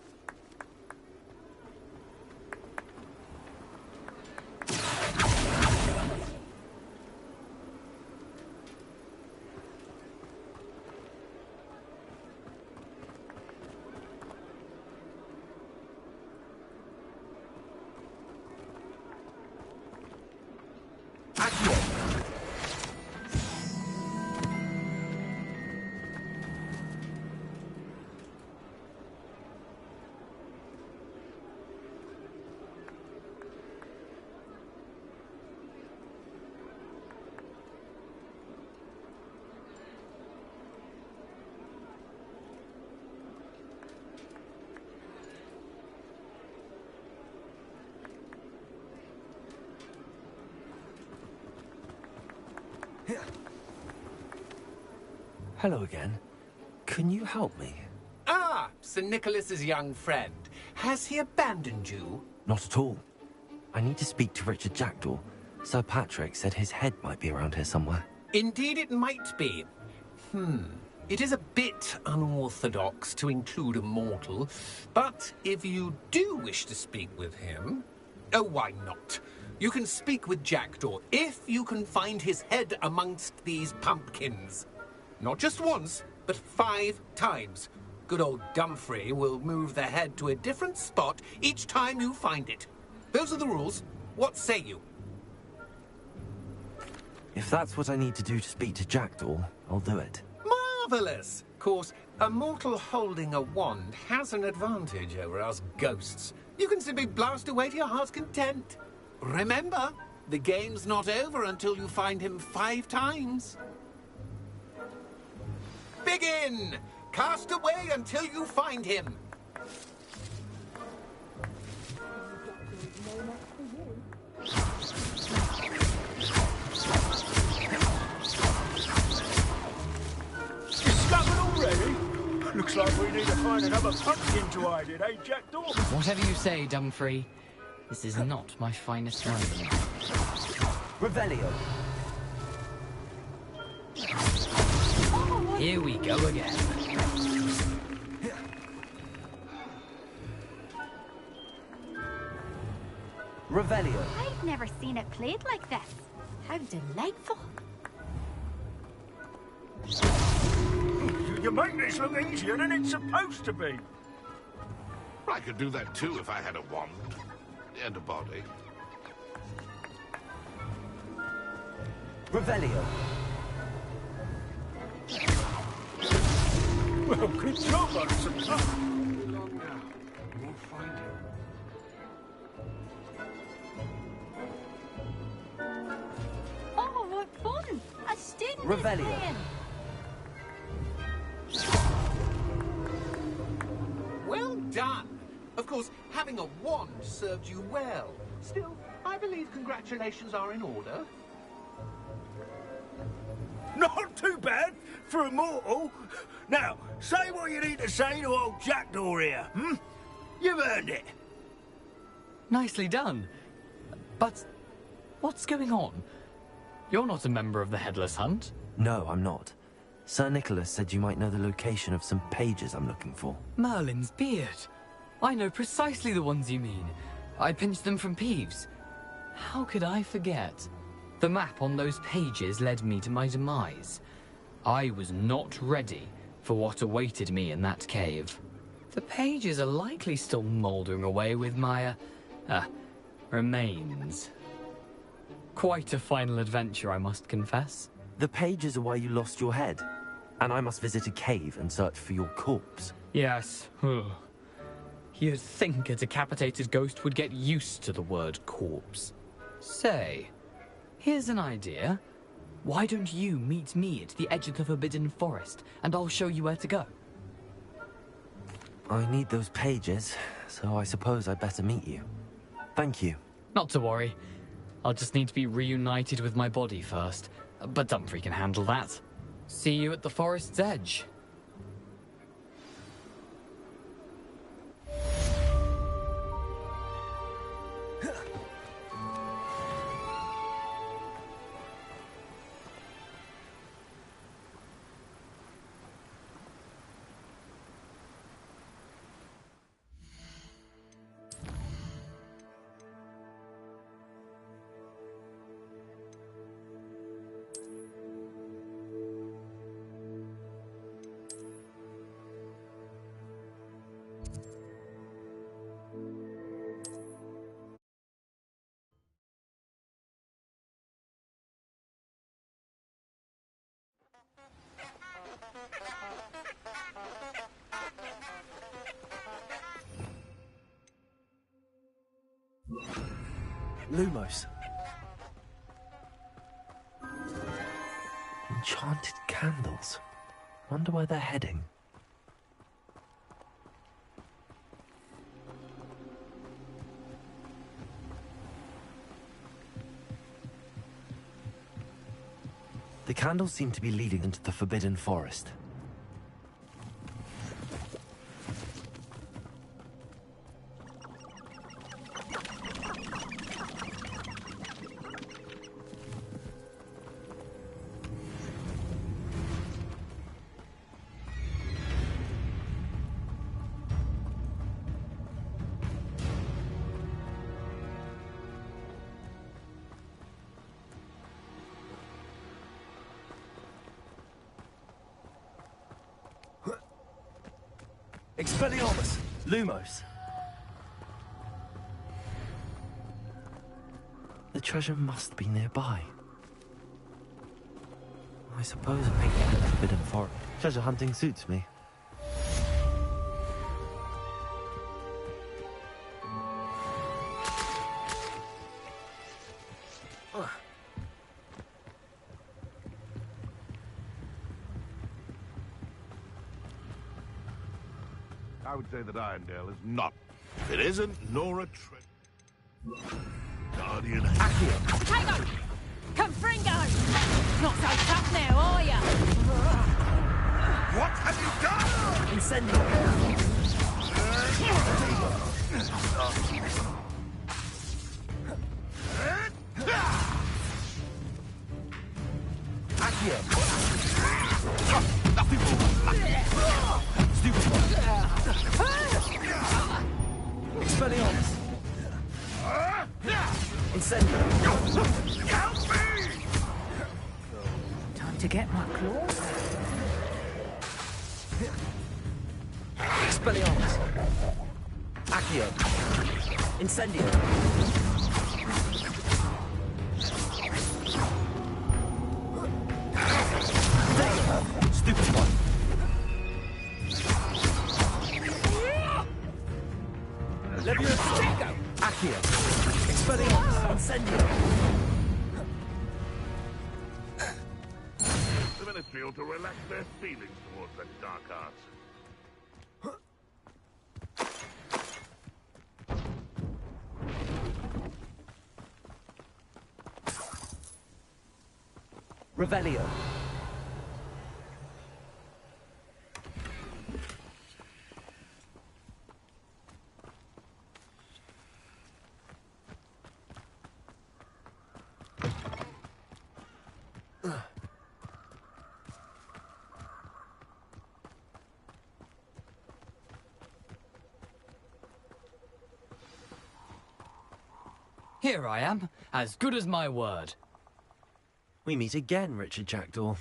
Hello again. Can you help me? Ah, Sir Nicholas's young friend. Has he abandoned you? Not at all. I need to speak to Richard Jackdaw. Sir Patrick said his head might be around here somewhere. Indeed it might be. It is a bit unorthodox to include a mortal, but if you do wish to speak with him... Oh, why not? You can speak with Jackdaw if you can find his head amongst these pumpkins. Not just once, but 5 times. Good old Dumfrey will move the head to a different spot each time you find it. Those are the rules. What say you? If that's what I need to do to speak to Jackdaw, I'll do it. Marvellous! Of course, a mortal holding a wand has an advantage over us ghosts. You can simply blast away to your heart's content. Remember, the game's not over until you find him 5 times. Begin! Cast away until you find him. Discovered already? Looks like we need to find another pumpkin to hide in, eh, Jackdaw? Whatever you say, Dumfrey. This is not my finest moment. Revelio. Here we go again. Revelio. I've never seen it played like this. How delightful. You make this look easier than it's supposed to be. I could do that too if I had a wand and a body. Revelio. Well, good job, Hudson. We'll find him. Oh, what fun! A student Revelio. is playing. Well done. Of course, having a wand served you well. Still, I believe congratulations are in order. Not too bad for a mortal. Now, say what you need to say to old Jackdaw here, hmm? You've earned it. Nicely done. But what's going on? You're not a member of the Headless Hunt. No, I'm not. Sir Nicholas said you might know the location of some pages I'm looking for. Merlin's beard. I know precisely the ones you mean. I pinched them from Peeves. How could I forget? The map on those pages led me to my demise. I was not ready for what awaited me in that cave. The pages are likely still mouldering away with my, remains. Quite a final adventure, I must confess. The pages are why you lost your head, and I must visit a cave and search for your corpse. Yes. You'd think a decapitated ghost would get used to the word corpse. Say, here's an idea. Why don't you meet me at the edge of the Forbidden Forest, and I'll show you where to go? I need those pages, so I suppose I'd better meet you. Thank you. Not to worry. I'll just need to be reunited with my body first. But Dumfrey can handle that. See you at the forest's edge. Lumos. Enchanted candles. Wonder where they're heading. The candles seem to be leading into the Forbidden Forest. Expelliarmus! Lumos! The treasure must be nearby. I suppose making it a forbidden forest. Treasure hunting suits me. I would say that Irondale is not. It isn't nor a treasure. Guardian Accio. Potato! Confringo! Not so tough now, are ya? What have you done? Incendio! Nothing more. Stupid one. Expelliarmus! Incendio! Help me! Time to get my claws. Expelliarmus! Accio! Incendio! Stupid one! Leviosa! Accio! Expelliarmus! Incendio! The Ministry ought to relax their feelings towards such dark arts. Revelio. Here I am, as good as my word. We meet again, Richard Jackdaw.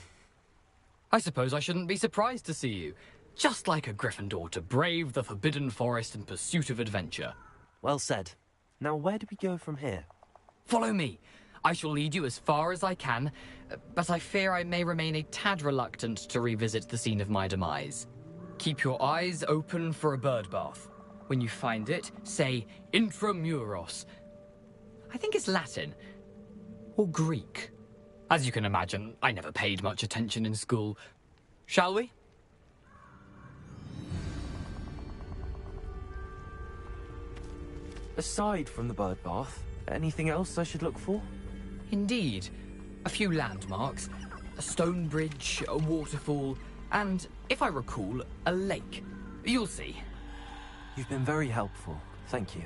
I suppose I shouldn't be surprised to see you. Just like a Gryffindor to brave the Forbidden Forest in pursuit of adventure. Well said. Now where do we go from here? Follow me. I shall lead you as far as I can, but I fear I may remain a tad reluctant to revisit the scene of my demise. Keep your eyes open for a bird bath. When you find it, say Intramuros. I think it's Latin. Or Greek. As you can imagine, I never paid much attention in school. Shall we? Aside from the bird bath, anything else I should look for? Indeed. A few landmarks. A stone bridge, a waterfall, and, if I recall, a lake. You'll see. You've been very helpful. Thank you.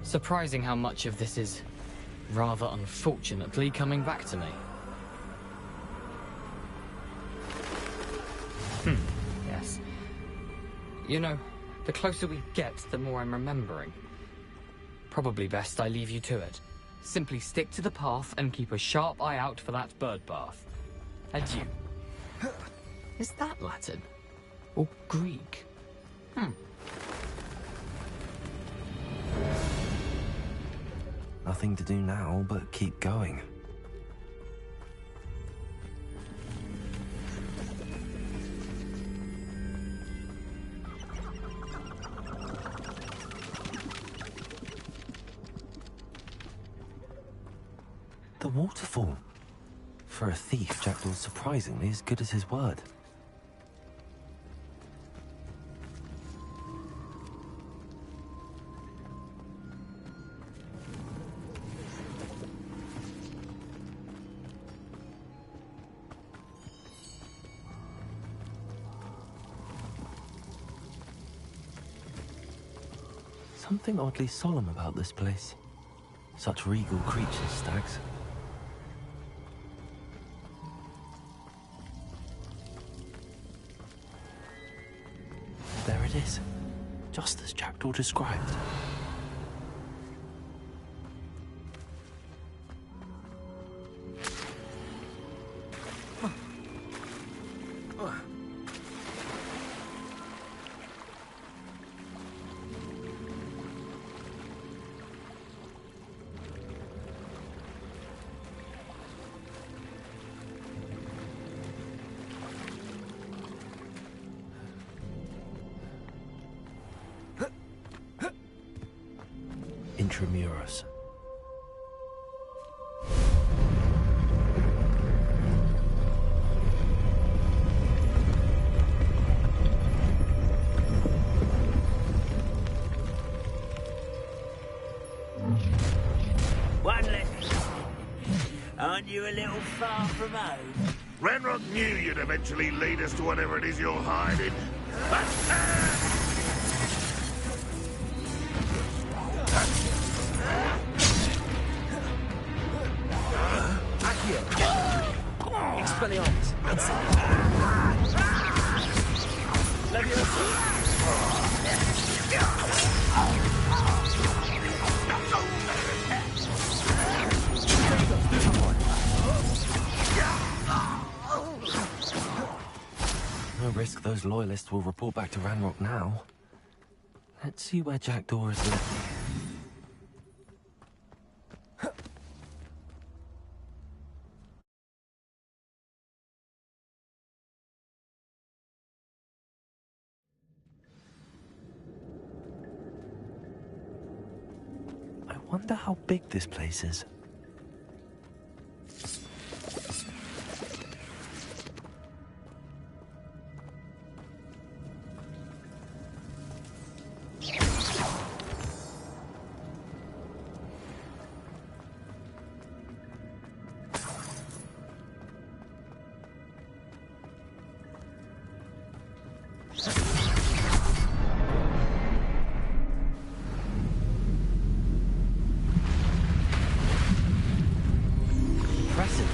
Surprising how much of this is, rather unfortunately, coming back to me. Yes. You know, the closer we get, the more I'm remembering. Probably best I leave you to it. Simply stick to the path and keep a sharp eye out for that bird bath. Adieu. Is that Latin? Or Greek? Nothing to do now but keep going. The waterfall. For a thief, Jackdaw's surprisingly as good as his word. Something oddly solemn about this place. Such regal creatures, stags. There it is, just as Jackdaw described. Intramuros. One less. Aren't you a little far from home? Ranrock knew you'd eventually lead us to whatever it is you're hiding. Expelliarmus. No risk those loyalists will report back to Ranrock now. Let's see where Jackdaw is left. I wonder how big this place is. Impressive.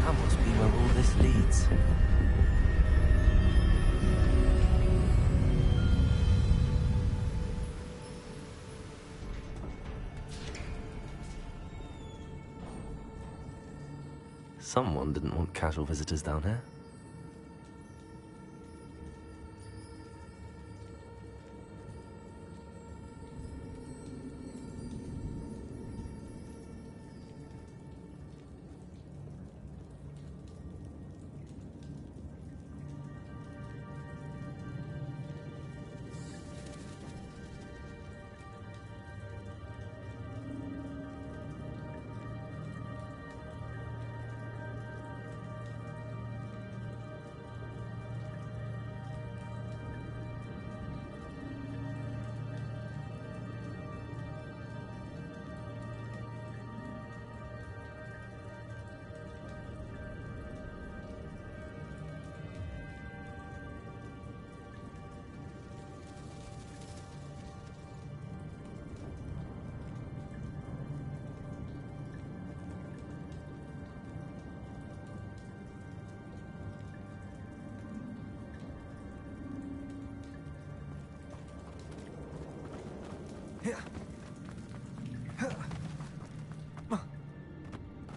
That must be where all this leads. Someone didn't want casual visitors down here.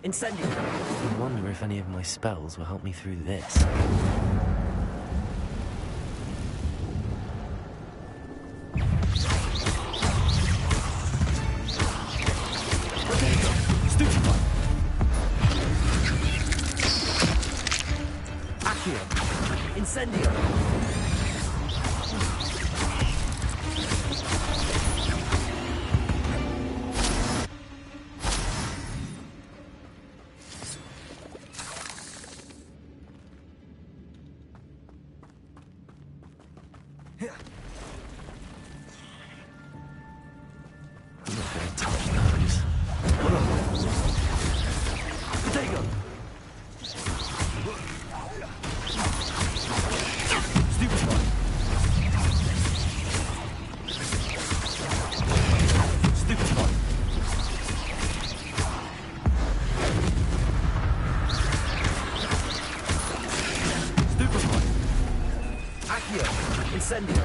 Incendio. I wonder if any of my spells will help me through this. Accio. Incendio. I'm not going to touch those. Potato! Stupefy! Stupefy! Stupefy! Accio. Incendio.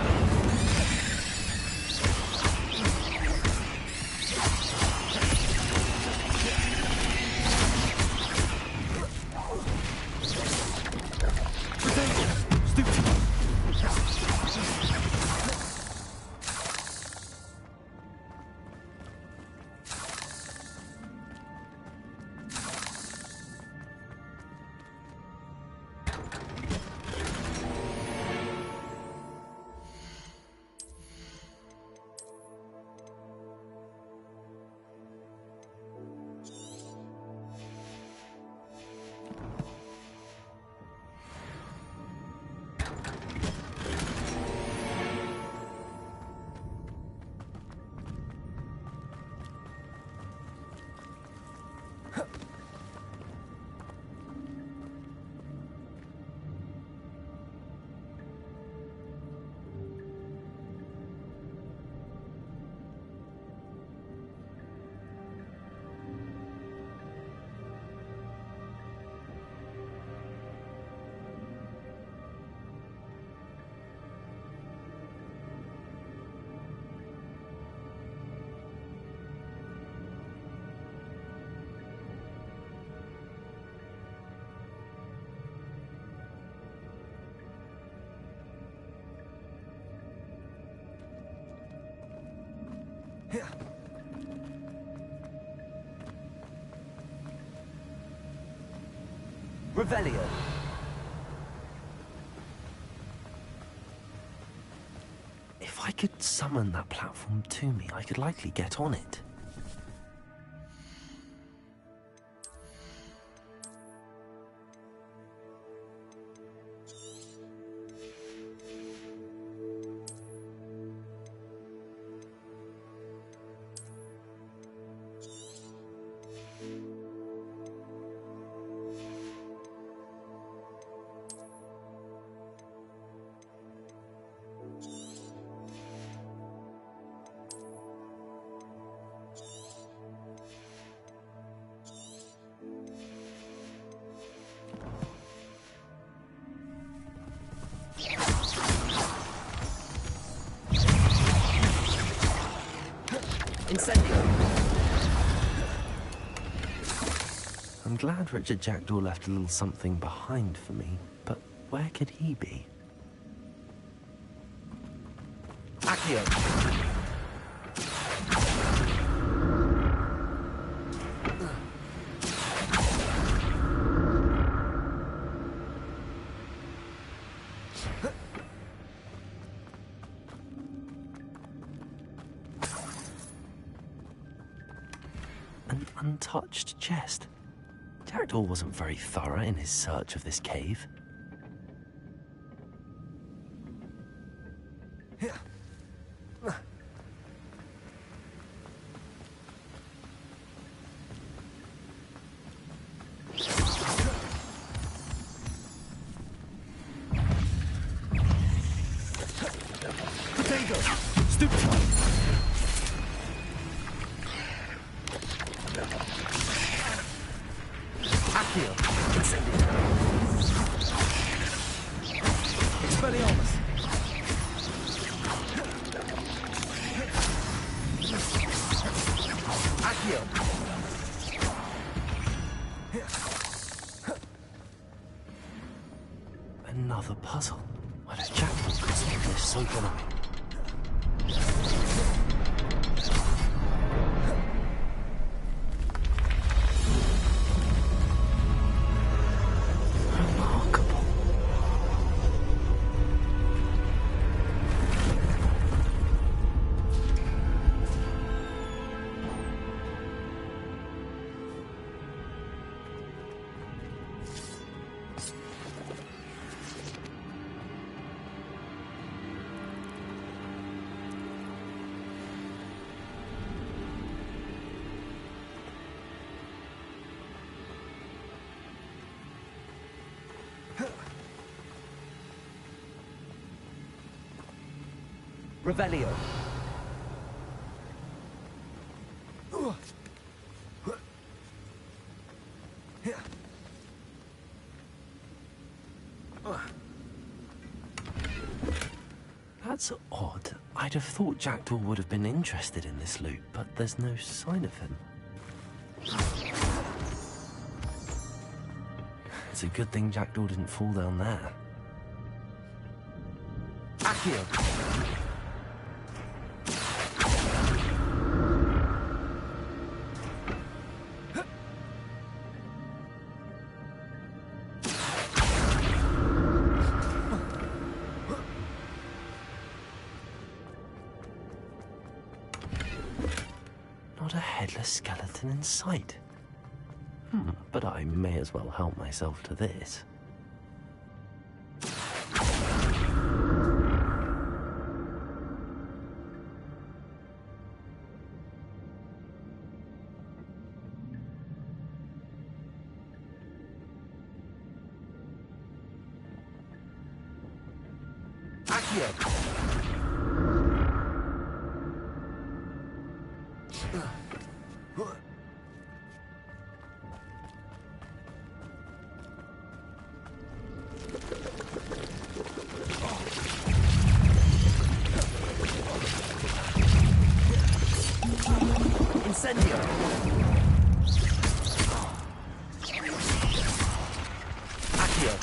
Revelio. If I could summon that platform to me, I could likely get on it. I'm glad Richard Jackdaw left a little something behind for me, but where could he be? Accio! An untouched chest. Jackdaw wasn't very thorough in his search of this cave. Another puzzle. Why does Jackdaw consider this so following? Revelio. That's odd. I'd have thought Jackdaw would have been interested in this loot, but there's no sign of him. It's a good thing Jackdaw didn't fall down there. Accio! Not a headless skeleton in sight. But I may as well help myself to this. Accio! Incendio! Accio!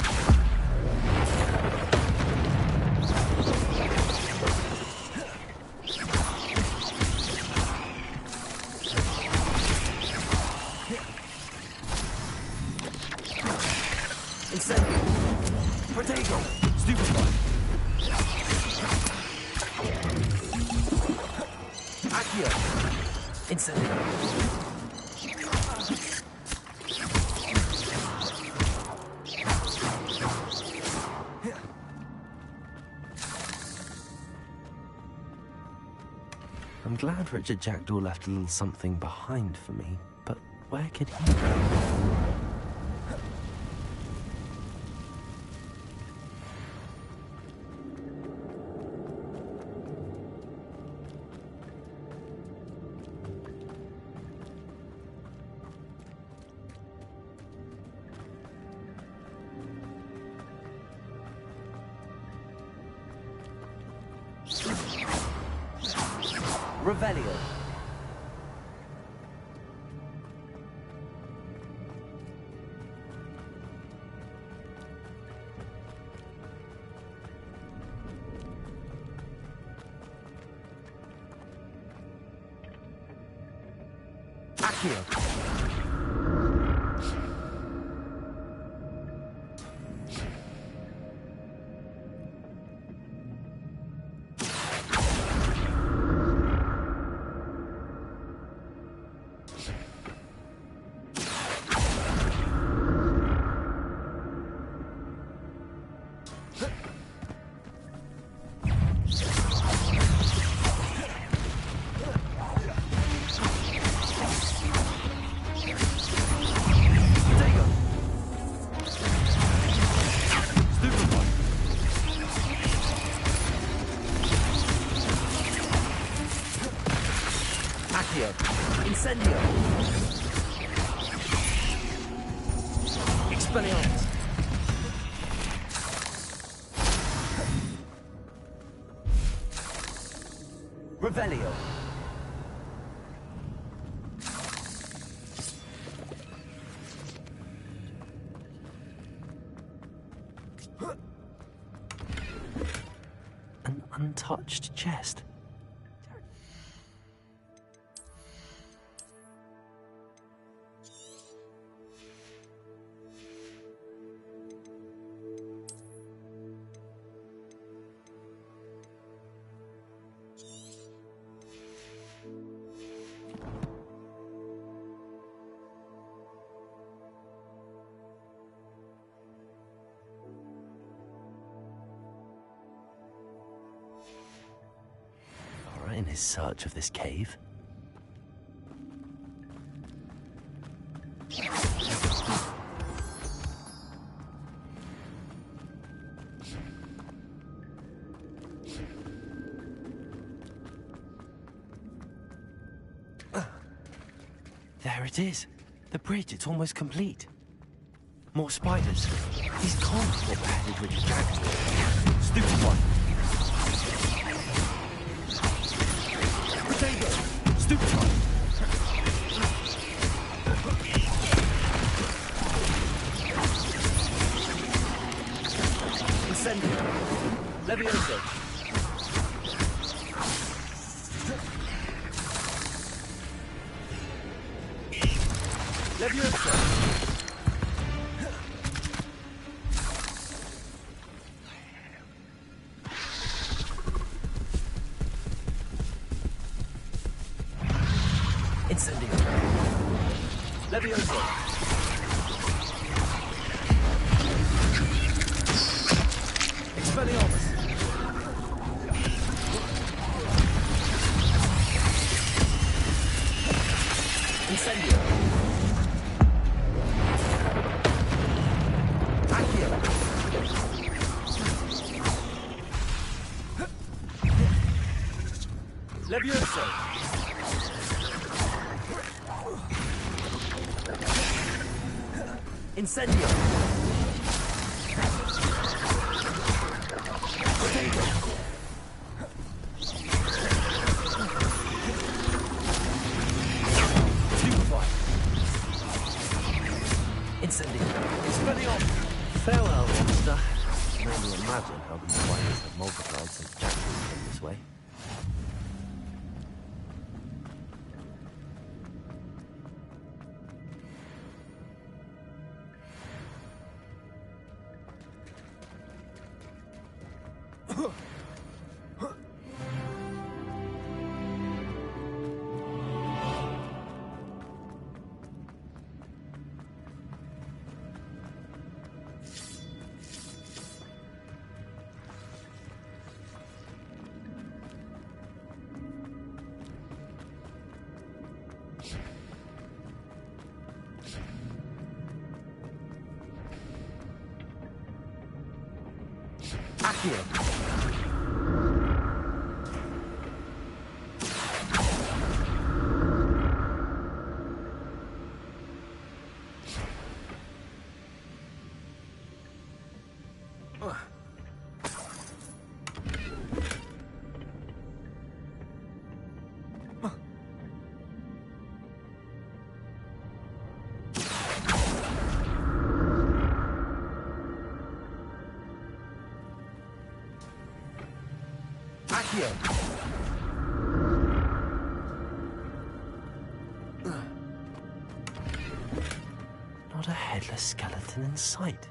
Instantly. I'm glad Richard Jackdaw left a little something behind for me, but where could he go? Revelio. Accio. Incendio. Expelliarmus. Revelio. An untouched chest. In his search of this cave. There it is. The bridge, it's almost complete. More spiders. These can't be what beheaded Richard Jackdaw. Stupid one. Potato! Stupid one! Incendio! Levioso! Levioso! Incendio. Levioso. Expelliarmus. Incendio. Accio. Levioso. Incendio! Potato! Stupefy! Incendio! Expelliarmus! Farewell, monster. I can only imagine how these spiders have multiplied since Jackdaw came this way. Not a headless skeleton in sight.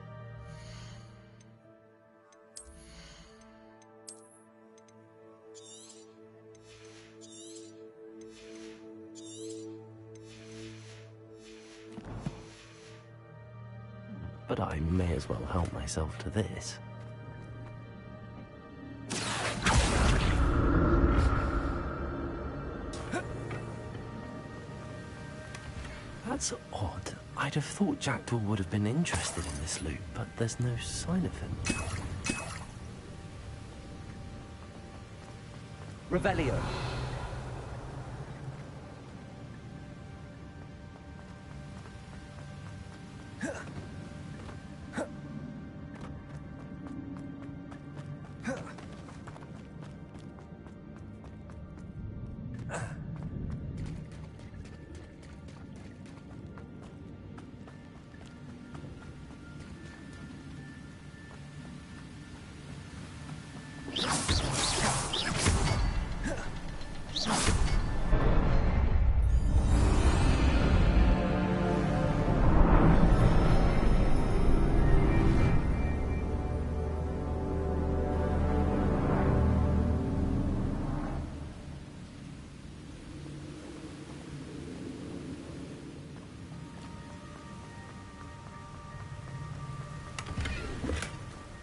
But I may as well help myself to this. That's odd. I'd have thought Jackdaw would have been interested in this loot, but there's no sign of him. Revelio.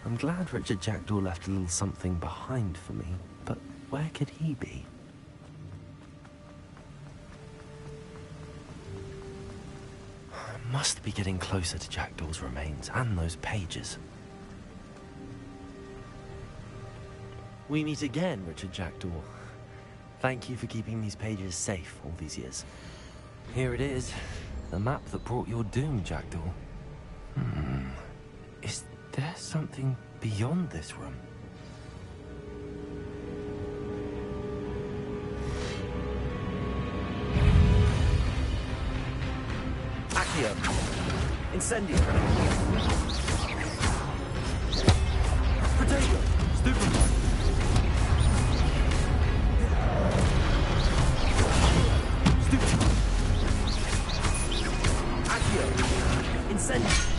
I'm glad Richard Jackdaw left a little something behind for me, but where could he be? I must be getting closer to Jackdaw's remains and those pages. We meet again, Richard Jackdaw. Thank you for keeping these pages safe all these years. Here it is, the map that brought your doom, Jackdaw. Is there something beyond this room? Accio. Incendio. Potato. Stupefy. Accio. Incendio.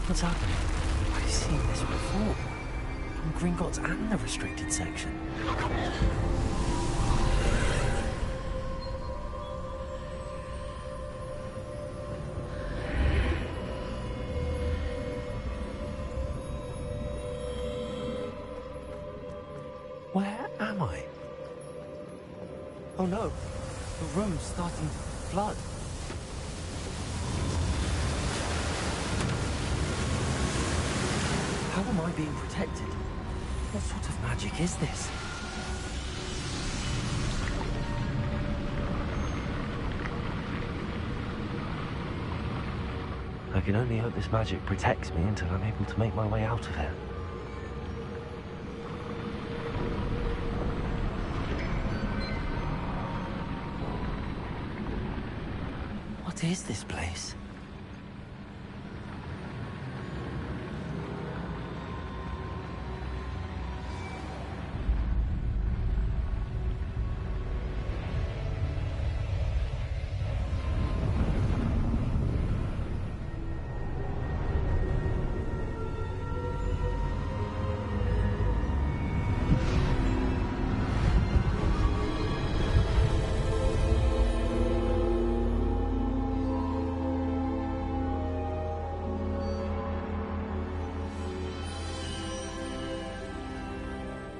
What's happening? I've seen this before. From Gringotts and the restricted section. Where am I? Oh no. The road's starting to flood. How am I being protected? What sort of magic is this? I can only hope this magic protects me until I'm able to make my way out of here. What is this place?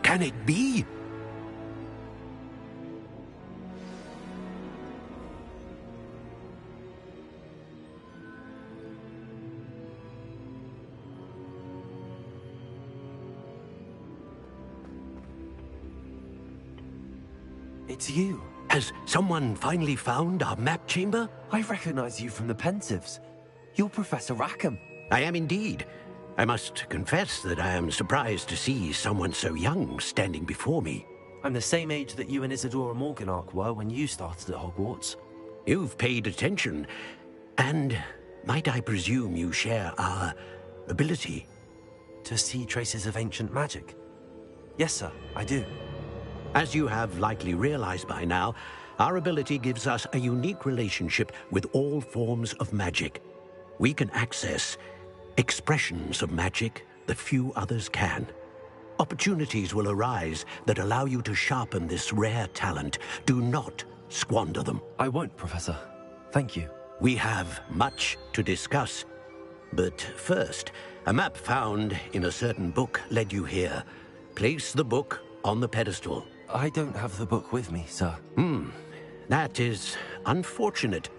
Can it be? It's you. Has someone finally found our map chamber? I recognize you from the Pensives. You're Professor Rackham. I am indeed. I must confess that I am surprised to see someone so young standing before me. I'm the same age that you and Isadora Morganach were when you started at Hogwarts. You've paid attention, and might I presume you share our ability? To see traces of ancient magic? Yes, sir, I do. As you have likely realized by now, our ability gives us a unique relationship with all forms of magic. We can access expressions of magic that few others can. Opportunities will arise that allow you to sharpen this rare talent. Do not squander them. I won't, Professor. Thank you. We have much to discuss. But first, a map found in a certain book led you here. Place the book on the pedestal. I don't have the book with me, sir. That is unfortunate.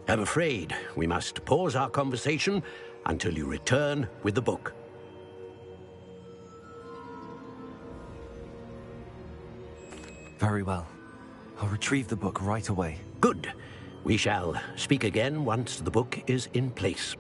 I'm afraid we must pause our conversation until you return with the book. Very well. I'll retrieve the book right away. Good. We shall speak again once the book is in place.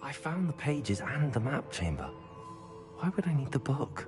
I found the pages and the map chamber. Why would I need the book?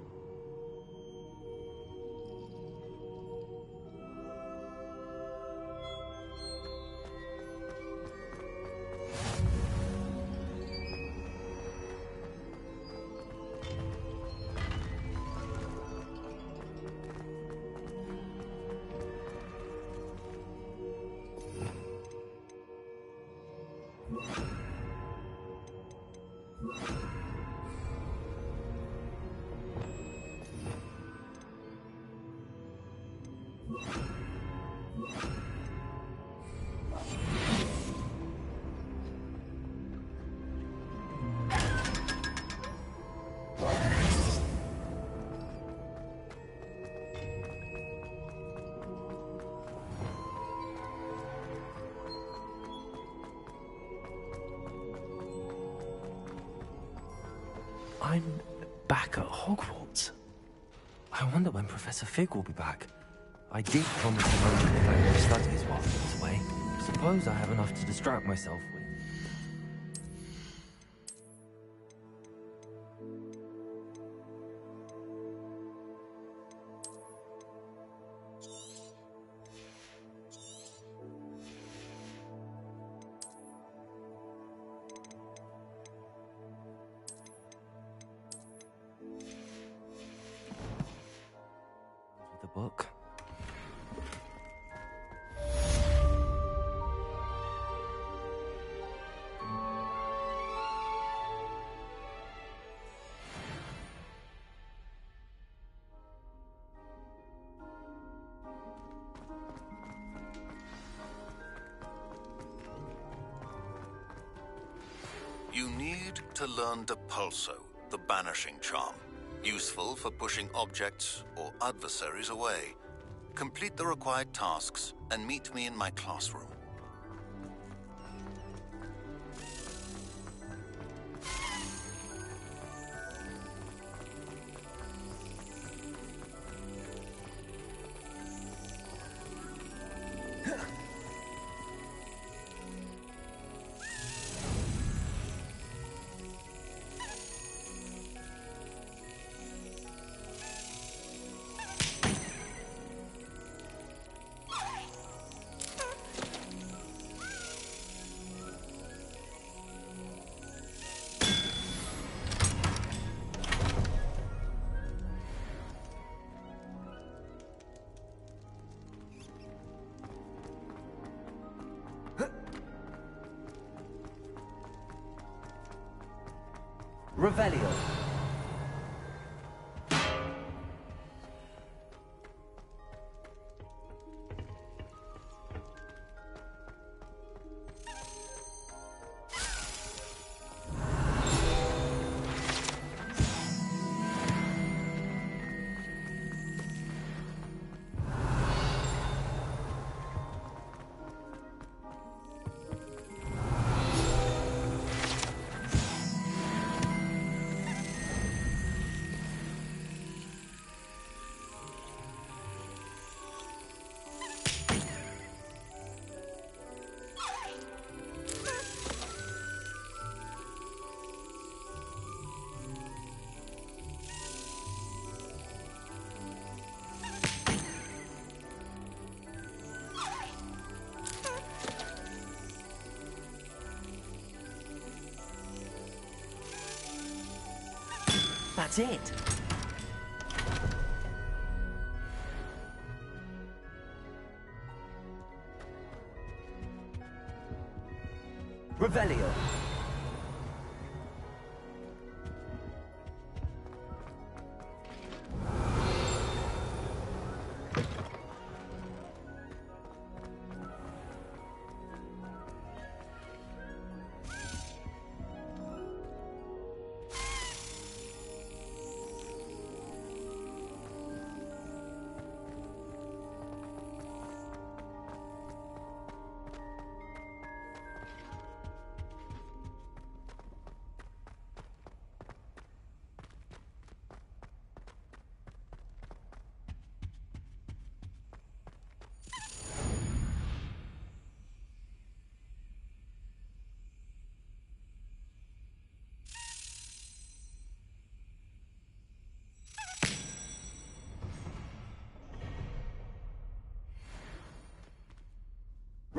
I'm back at Hogwarts. I wonder when Professor Fig will be back. I did promise him I would neglect my studies while he was away. Suppose I have enough to distract myself with. The book. You need to learn Depulso, the banishing charm. Useful for pushing objects or adversaries away. Complete the required tasks and meet me in my classroom. Revelio. That's it. Revelio.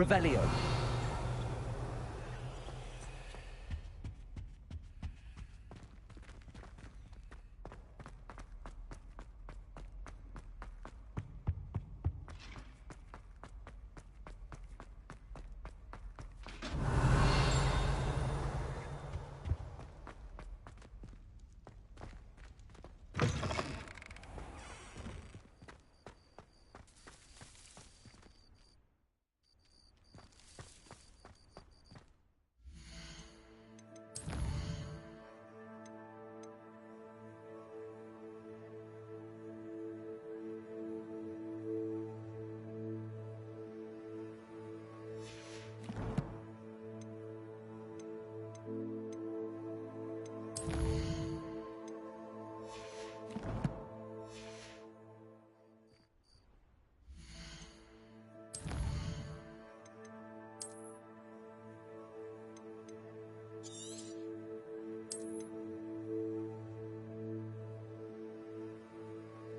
Revelio.